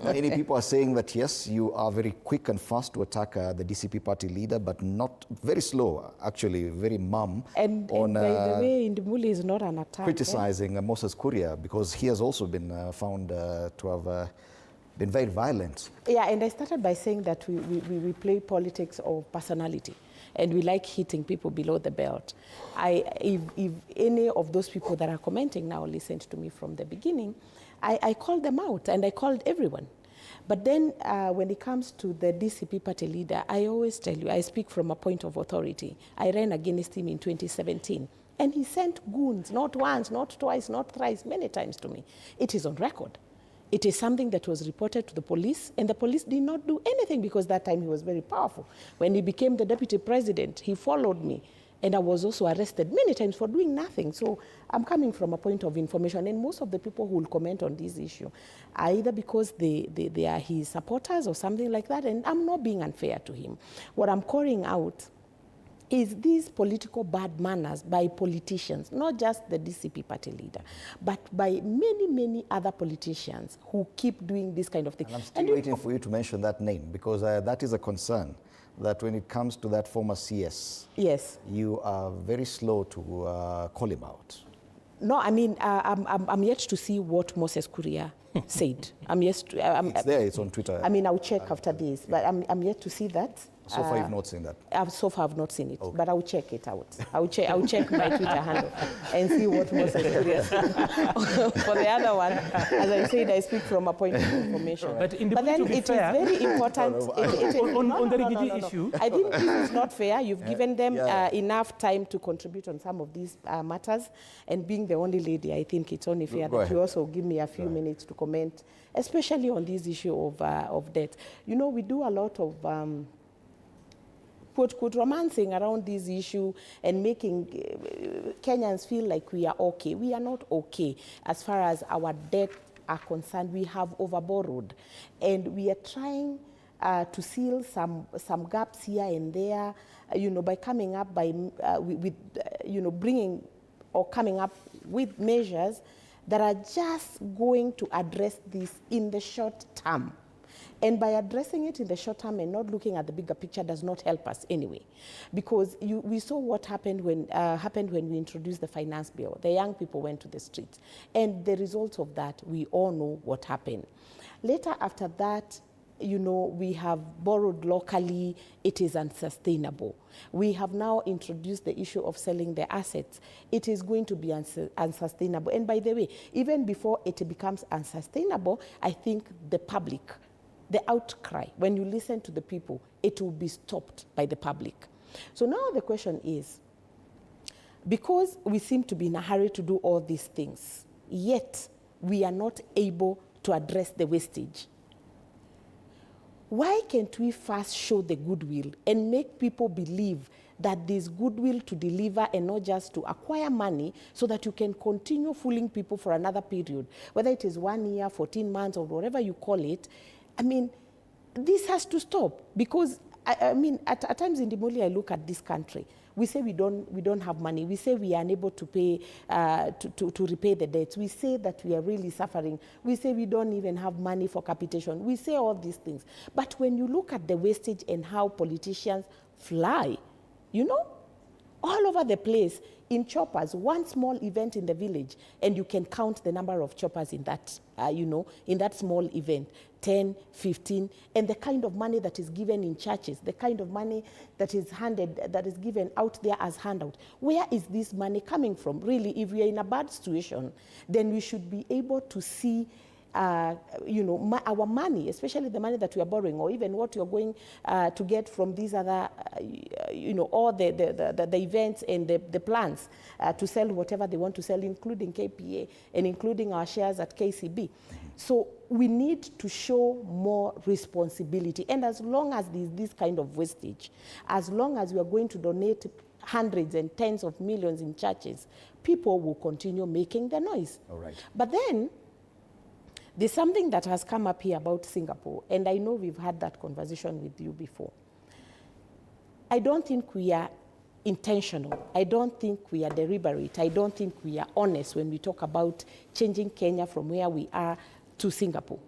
Many people are saying that, yes, you are very quick and fast to attack the DCP party leader, but not very slow, actually, very mum. And by the way, Indimuli is not an attack. Criticizing Moses Kuria, because he has also been found to have been very violent. Yeah, and I started by saying that we play politics of personality. And we like hitting people below the belt. If any of those people that are commenting now listened to me from the beginning, I called them out and I called everyone. But then when it comes to the DCP party leader, I always tell you, I speak from a point of authority. I ran against him in 2017. And he sent goons, not once, not twice, not thrice, many times to me. It is on record. It is something that was reported to the police, and the police did not do anything because that time he was very powerful. When he became the deputy president, he followed me, and I was also arrested many times for doing nothing. So I'm coming from a point of information, and most of the people who will comment on this issue are either because they are his supporters or something like that, and I'm not being unfair to him. What I'm calling out is these political bad manners by politicians, not just the DCP party leader, but by many, many other politicians who keep doing this kind of thing. And I'm still waiting for you to mention that name, because that is a concern, that when it comes to that former CS, yes, you are very slow to call him out. No, I mean, I'm yet to see what Moses Kuria said. It's there, it's on Twitter. I mean, I'll check after this, but I'm yet to see that. So far, you've not seen that? So far, I've not seen it, but I'll check it out. I'll check my Twitter handle and see what Moses Kuria said. For the other one, as I said, I speak from a point of information. But then it is very important. On the Rigidi issue, I think this is not fair. You've given them enough time to contribute on some of these matters, and being the only lady, I think it's only fair that you also give me a few minutes to comment, especially on this issue of debt. You know, we do a lot of quote romancing around this issue and making Kenyans feel like we are okay. We are not okay as far as our debt are concerned. We have overborrowed, and we are trying to seal some gaps here and there, by coming up bringing or coming up with measures that are just going to address this in the short term. And by addressing it in the short term and not looking at the bigger picture does not help us anyway. Because we saw what happened when we introduced the finance bill. The young people went to the streets. And the results of that, we all know what happened. Later after that, we have borrowed locally. It is unsustainable. We have now introduced the issue of selling the assets. It is going to be unsustainable. And by the way, even before it becomes unsustainable, I think the public, the outcry, when you listen to the people, it will be stopped by the public. So now the question is, because we seem to be in a hurry to do all these things, yet we are not able to address the wastage, why can't we first show the goodwill and make people believe that there's goodwill to deliver and not just to acquire money so that you can continue fooling people for another period, whether it is 1 year, 14 months, or whatever you call it. I mean, this has to stop, because I mean, at times in Dimoli, I look at this country. We say we don't have money. We say we are unable to pay to repay the debts. We say that we are really suffering. We say we don't even have money for capitation. We say all these things. But when you look at the wastage and how politicians fly, all over the place in choppers, one small event in the village, and you can count the number of choppers in that, in that small event, 10, 15, and the kind of money that is given in churches, the kind of money that is given out there as handout. Where is this money coming from? Really, if we are in a bad situation, then we should be able to see our money, especially the money that we are borrowing, or even what you're going to get from these other, all the events and the plans to sell whatever they want to sell, including KPA and including our shares at KCB. So we need to show more responsibility. And as long as there's this kind of wastage, as long as we are going to donate hundreds and tens of millions in churches, people will continue making the noise. All right. But then, There's something that has come up here about Singapore, and I know we've had that conversation with you before. I don't think we are intentional. I don't think we are deliberate. I don't think we are honest when we talk about changing Kenya from where we are to Singapore.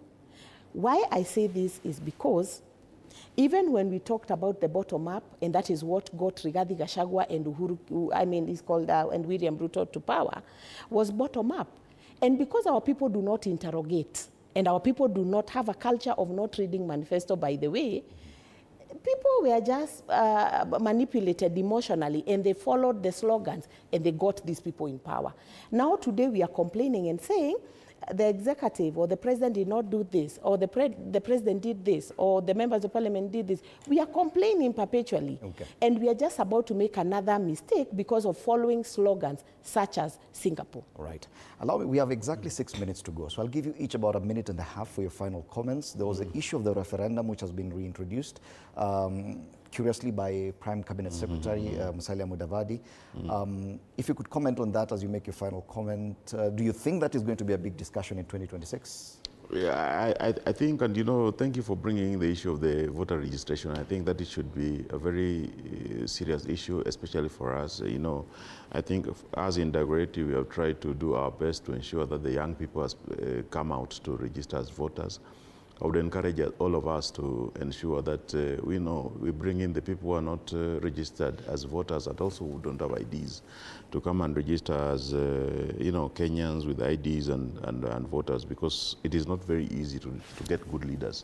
Why I say this is because even when we talked about the bottom up, and that is what got Rigathi Gachagua and and William Ruto to power, was bottom up. And because our people do not interrogate, and our people do not have a culture of not reading manifesto, by the way, people were just manipulated emotionally, and they followed the slogans, and they got these people in power. Now today we are complaining and saying the executive or the president did not do this, or the president did this, or the members of parliament did this. We are complaining perpetually. Okay. And we are just about to make another mistake because of following slogans such as Singapore. All right. Allow me, we have exactly 6 minutes to go. So I'll give you each about a minute and a half for your final comments. There was the issue of the referendum, which has been reintroduced, curiously by Prime Cabinet Secretary Musalia Mudavadi. If you could comment on that as you make your final comment, do you think that is going to be a big discussion in 2026? Yeah, I think, and thank you for bringing the issue of the voter registration. I think that it should be a very serious issue, especially for us. I think as in GOtv, we have tried to do our best to ensure that the young people has come out to register as voters. I would encourage all of us to ensure that we bring in the people who are not registered as voters and also who don't have IDs to come and register as Kenyans with IDs and voters, because it is not very easy to get good leaders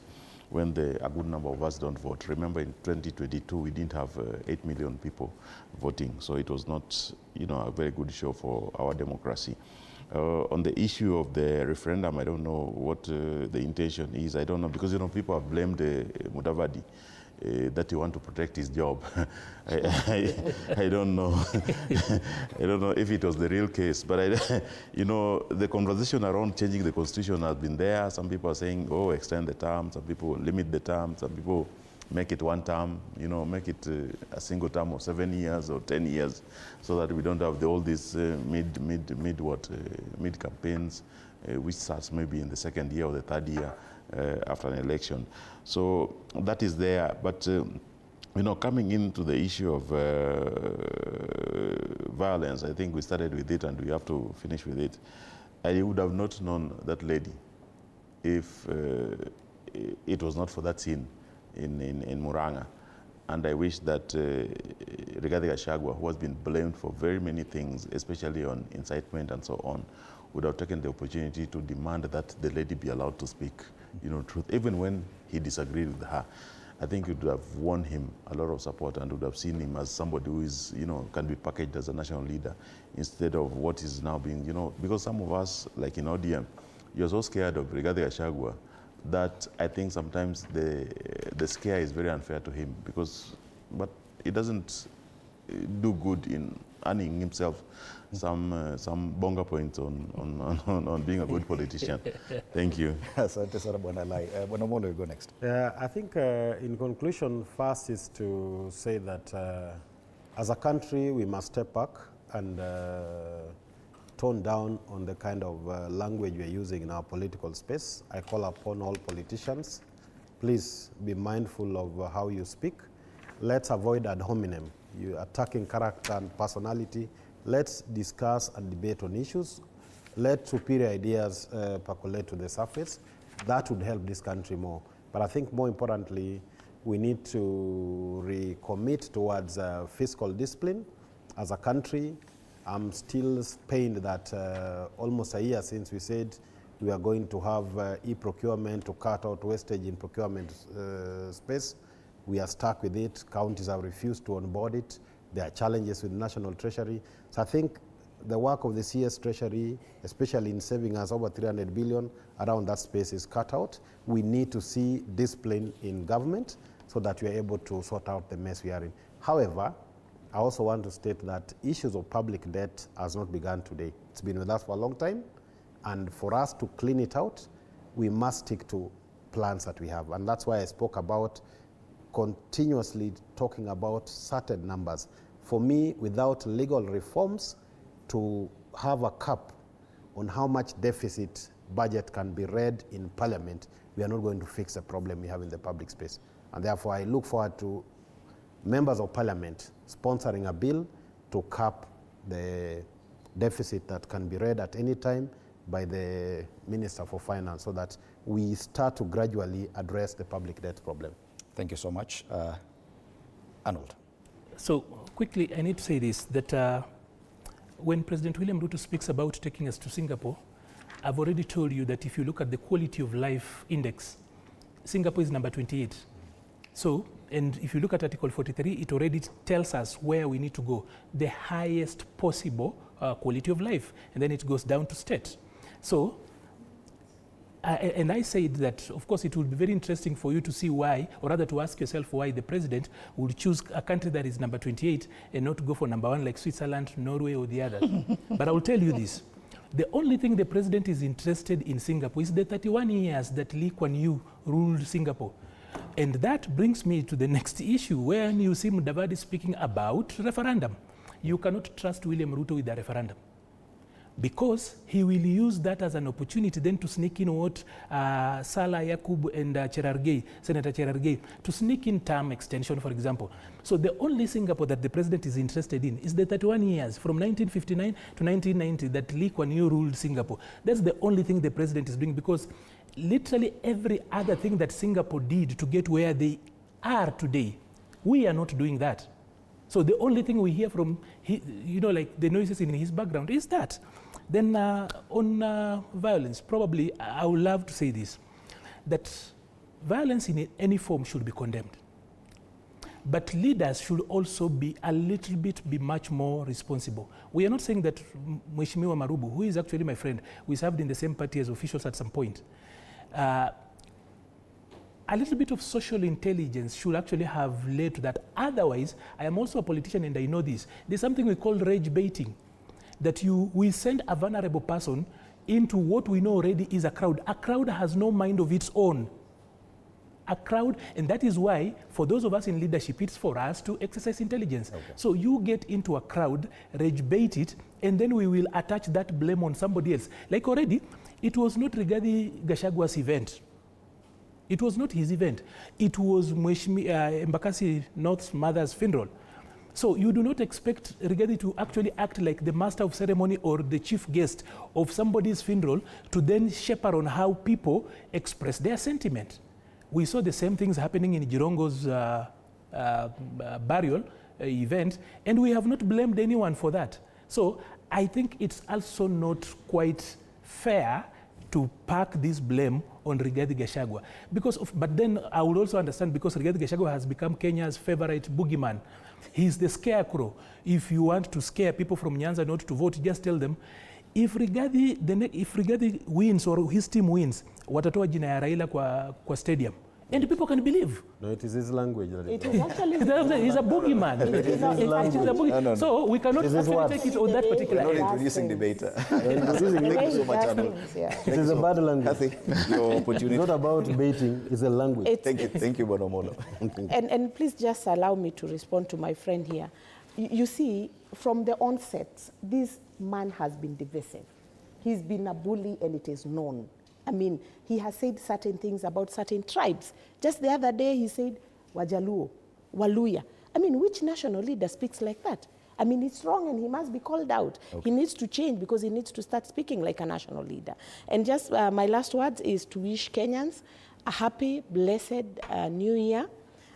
when a good number of us don't vote. Remember, in 2022 we didn't have 8 million people voting, so it was not a very good show for our democracy. On the issue of the referendum, I don't know what the intention is. I don't know, because people have blamed Mudavadi that he want to protect his job. I don't know. I don't know if it was the real case, but the conversation around changing the constitution has been there. Some people are saying, oh, extend the term. Some people limit the term. Some people make it one term, make it a single term of 7 years or 10 years, so that we don't have all these mid campaigns, which starts maybe in the second year or the third year after an election. So that is there. But coming into the issue of violence, I think we started with it and we have to finish with it. I would have not known that lady if it was not for that scene in Muranga. And I wish that Rigathi Gachagua, who has been blamed for very many things, especially on incitement and so on, would have taken the opportunity to demand that the lady be allowed to speak, truth, even when he disagreed with her. I think it would have won him a lot of support and would have seen him as somebody who is, can be packaged as a national leader, instead of what is now being, because some of us, like in ODM, you're so scared of Rigathi Gachagua that I think sometimes the scare is very unfair to him, but it doesn't do good in earning himself some bonga points on being a good politician. Thank you. Asante sana Bwana Lai. Bwana Molo, you go next. I think in conclusion, first is to say that as a country we must step back and tone down on the kind of language we are using in our political space. I call upon all politicians, please be mindful of how you speak. Let's avoid ad hominem, you attacking character and personality. Let's discuss and debate on issues. Let superior ideas percolate to the surface. That would help this country more. But I think more importantly, we need to recommit towards fiscal discipline as a country. I'm still pained that almost a year since we said we are going to have e-procurement to cut out wastage in procurement space. We are stuck with it. Counties have refused to onboard it. There are challenges with the National Treasury. So I think the work of the CS Treasury, especially in saving us over 300 billion around that space, is cut out. We need to see discipline in government so that we are able to sort out the mess we are in. However, I also want to state that issues of public debt has not begun today. It's been with us for a long time, and for us to clean it out, we must stick to plans that we have. And that's why I spoke about continuously talking about certain numbers. For me, without legal reforms to have a cap on how much deficit budget can be read in Parliament, we are not going to fix the problem we have in the public space. And therefore, I look forward to members of Parliament sponsoring a bill to cap the deficit that can be read at any time by the Minister for Finance, so that we start to gradually address the public debt problem. Thank you so much. Arnold. So quickly, I need to say this, that when President William Ruto speaks about taking us to Singapore, I've already told you that if you look at the quality of life index, Singapore is number 28. So, and if you look at Article 43, it already tells us where we need to go, the highest possible quality of life, and then it goes down to state. So, and I said that, of course, it would be very interesting for you to see why, or rather to ask yourself why the president would choose a country that is number 28 and not go for number 1 like Switzerland, Norway, or the others. But I will tell you this. The only thing the president is interested in Singapore is the 31 years that Lee Kuan Yew ruled Singapore. And that brings me to the next issue, when you see Mudavadi speaking about referendum. You cannot trust William Ruto with the referendum, because he will use that as an opportunity then to sneak in what Salah Yakub and Cherargei, Senator Cherargei, to sneak in term extension, for example. So the only Singapore that the president is interested in is the 31 years, from 1959 to 1990, that Lee Kuan Yew ruled Singapore. That's the only thing the president is doing, because literally every other thing that Singapore did to get where they are today, we are not doing that. So the only thing we hear from, like the noises in his background is that. Then on violence, probably I would love to say this, that violence in any form should be condemned. But leaders should also be a little bit much more responsible. We are not saying that Mheshimiwa Marubu, who is actually my friend, we served in the same party as officials at some point. A little bit of social intelligence should actually have led to that. Otherwise, I am also a politician and I know this. There's something we call rage baiting, that we send a vulnerable person into what we know already is a crowd. A crowd has no mind of its own. A crowd, and that is why, for those of us in leadership, it's for us to exercise intelligence. Okay. So you get into a crowd, rage bait it, and then we will attach that blame on somebody else. Like already, it was not Rigathi Gachagua's event. It was not his event. It was Embakasi North's mother's funeral. So you do not expect Rigathi to actually act like the master of ceremony or the chief guest of somebody's funeral to then chaperone how people express their sentiment. We saw the same things happening in Jirongo's burial event, and we have not blamed anyone for that. So I think it's also not quite fair to park this blame on Rigathi Gachagua. But then I would also understand, because Rigathi Gachagua has become Kenya's favorite boogeyman. He's the scarecrow. If you want to scare people from Nyanza not to vote, just tell them, if Rigathi wins or his team wins, watatoa jina ya Raila kwa stadium. And people can believe. No, it is his language. It is actually he's a boogeyman. No. So we cannot actually take it on that particular end. We're not introducing debate. Thank you so much, Arnold. It is a bad language. Your opportunity. It's not about baiting, it's a language. Thank you, Bonomolo. And please just allow me to respond to my friend here. You see, from the onset, this man has been divisive. He's been a bully, and it is known. I mean, he has said certain things about certain tribes. Just the other day, he said, Wajaluo, Waluya. I mean, which national leader speaks like that? I mean, it's wrong, and he must be called out. Okay. He needs to change, because he needs to start speaking like a national leader. And just my last words is to wish Kenyans a happy, blessed New Year.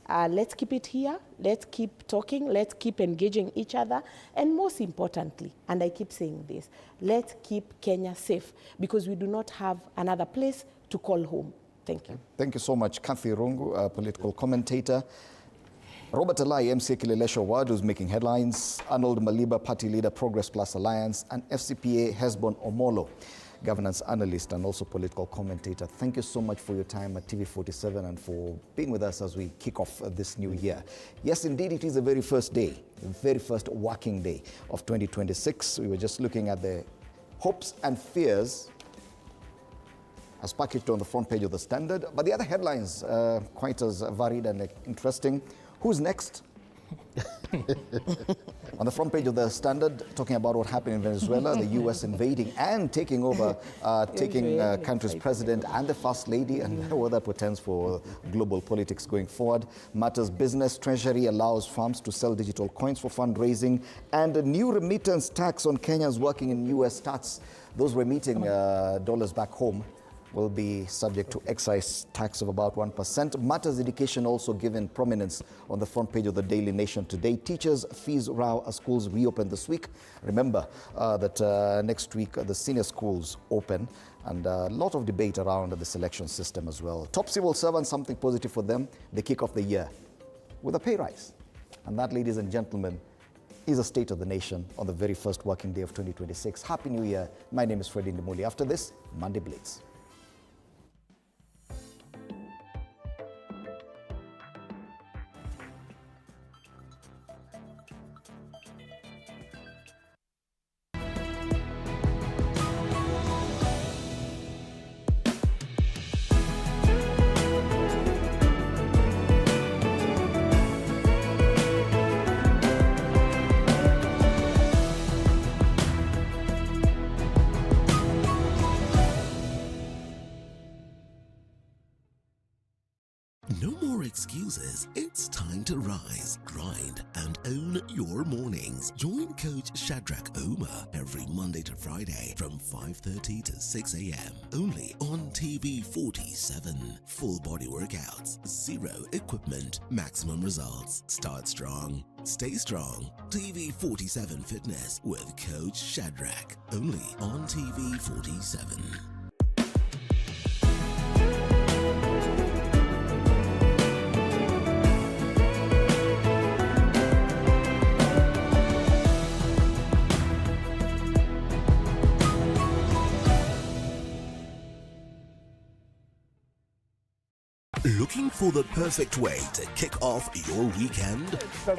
Let's keep it here. Let's keep talking. Let's keep engaging each other. And most importantly, and I keep saying this, let's keep Kenya safe, because we do not have another place to call home. Thank you. Thank you so much, Kathy Rungu, a political commentator. Robert Alai, MCA Kileleshwa Ward, who's making headlines. Arnold Maliba, party leader, Progress Plus Alliance. And FCPA Hesbon Omolo, governance analyst and also political commentator. Thank you so much for your time at TV47 and for being with us as we kick off this new year. Yes, indeed, it is the very first day, the very first working day of 2026. We were just looking at the hopes and fears as packaged on the front page of the Standard. But the other headlines, quite as varied and interesting. Who's next? On the front page of the Standard, talking about what happened in Venezuela, the U.S. invading and taking over, country's president and the First Lady, and what that portends for global politics going forward. Matters business, Treasury allows firms to sell digital coins for fundraising, and a new remittance tax on Kenyans working in U.S. starts. Those remitting dollars back home will be subject to excise tax of about 1%. Matters education also given prominence on the front page of the Daily Nation today. Teachers' fees row as schools reopen this week. Remember that next week the senior schools open, and a lot of debate around the selection system as well. Top civil servants, something positive for them. They kick off the year with a pay rise. And that, ladies and gentlemen, is a state of the nation on the very first working day of 2026. Happy New Year. My name is Freddie Ndimuli. After this, Monday Blitz. No more excuses. It's time to rise, grind, and own your mornings. Join Coach Shadrach Omer every Monday to Friday from 5:30 to 6 a.m. only on TV 47. Full body workouts, zero equipment, maximum results. Start strong, stay strong. TV 47 Fitness with Coach Shadrach only on TV 47. Looking for the perfect way to kick off your weekend? Pole.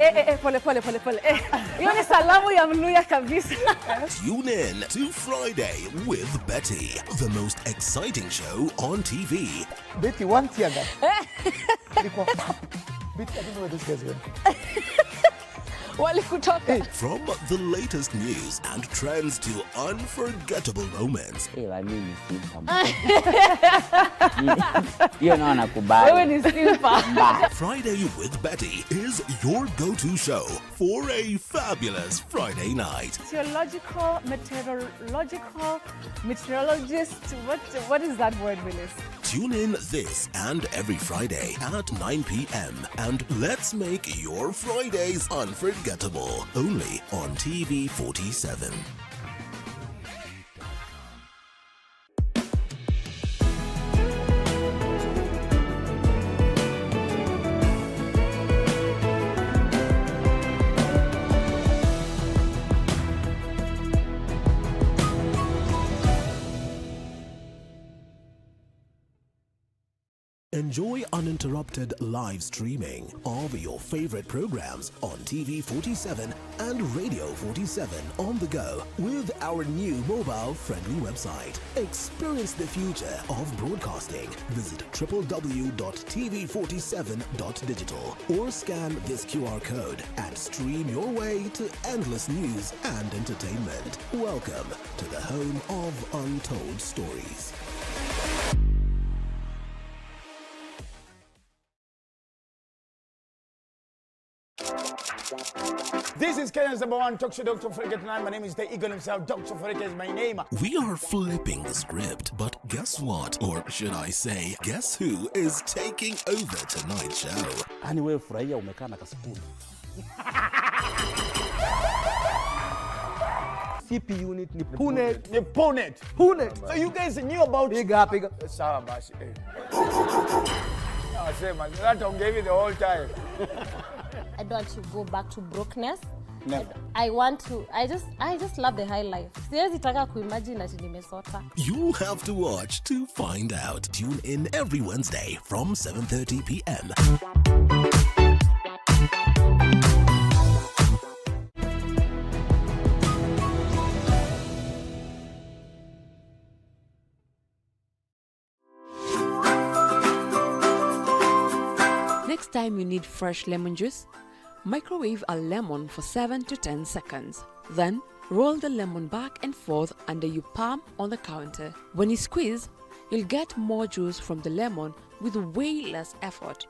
Hiyo ni salamu ya Mluya kabisa. Tune in to Friday with Betty, the most exciting show on TV. Betty, one tiaga. Betty, I don't know where this guy's going. From the latest news and trends to unforgettable moments. Ila mimi simpa. Hiyo naona nakubali. Wewe ni simpa. Friday with Betty is your go-to show for a fabulous Friday night. Theological, meteorologist. What is that word, Willis? Tune in this and every Friday at 9 p.m. and let's make your Fridays unforgettable. Only on TV 47. Enjoy uninterrupted live streaming of your favorite programs on TV 47 and Radio 47 on the go with our new mobile-friendly website. Experience the future of broadcasting. Visit www.tv47.digital or scan this QR code and stream your way to endless news and entertainment. Welcome to the home of untold stories. This is Kenya's #1 talk show, Dr. Frederick. My name is the Eagle himself. Dr. Frederick is my name. We are flipping the script, but guess what? Or should I say, guess who is taking over tonight's show? Anyway, furahia umekaa na kasipuni. CP unit ni Punet. So you guys knew about Piga. Sawa basi. Sema, that I'm giving the whole time. I don't want to go back to brokenness. Never. I just love the high life. Siwezi taka kuimagine ati nimesota. You have to watch to find out. Tune in every Wednesday from 7:30 p.m. Next time you need fresh lemon juice, Microwave a lemon for 7 to 10 seconds. Then, roll the lemon back and forth under your palm on the counter. When you squeeze, you'll get more juice from the lemon with way less effort.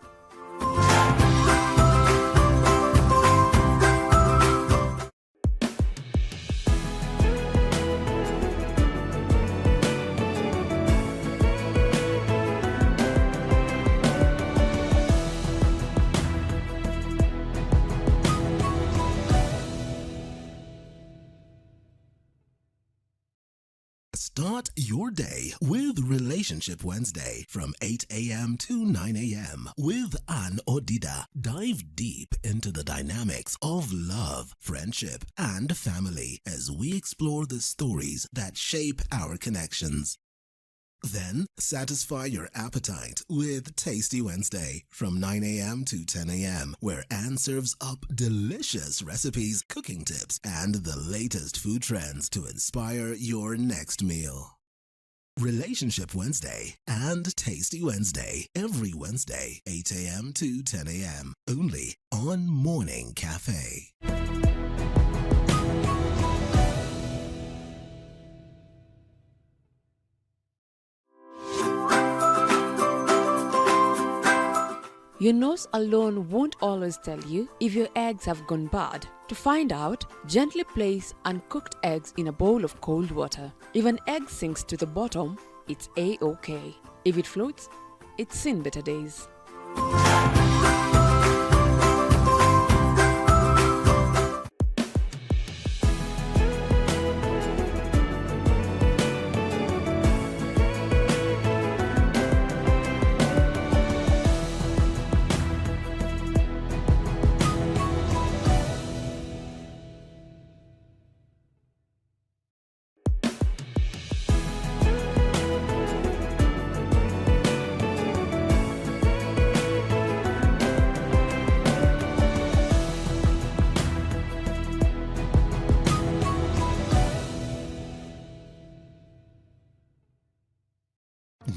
Start your day with Relationship Wednesday from 8 a.m. to 9 a.m. with Ann Odida. Dive deep into the dynamics of love, friendship, and family as we explore the stories that shape our connections. Then satisfy your appetite with Tasty Wednesday from 9 a.m. to 10 a.m. where Anne serves up delicious recipes, cooking tips, and the latest food trends to inspire your next meal. Relationship Wednesday and Tasty Wednesday every Wednesday, 8 a.m. to 10 a.m. only on Morning Cafe. Your nose alone won't always tell you if your eggs have gone bad. To find out, gently place uncooked eggs in a bowl of cold water. If an egg sinks to the bottom, it's A-OK. If it floats, it's seen better days.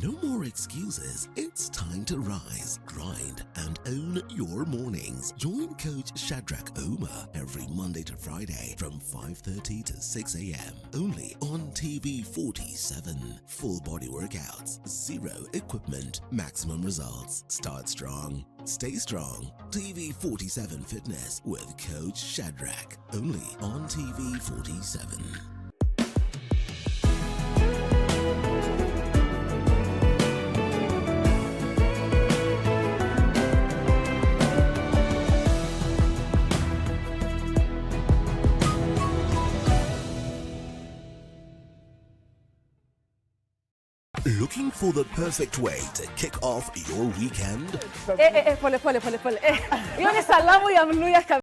No more excuses. It's time to rise, grind, and own your mornings. Join Coach Shadrach Oma every Monday to Friday from 5:30 to 6 a.m. only on TV 47. Full body workouts, zero equipment, maximum results. Start strong, stay strong. TV 47 Fitness with Coach Shadrach only on TV 47. Looking for the perfect way to kick off your weekend? Pole. Hiyo ni salamu ya Mluya kabisa.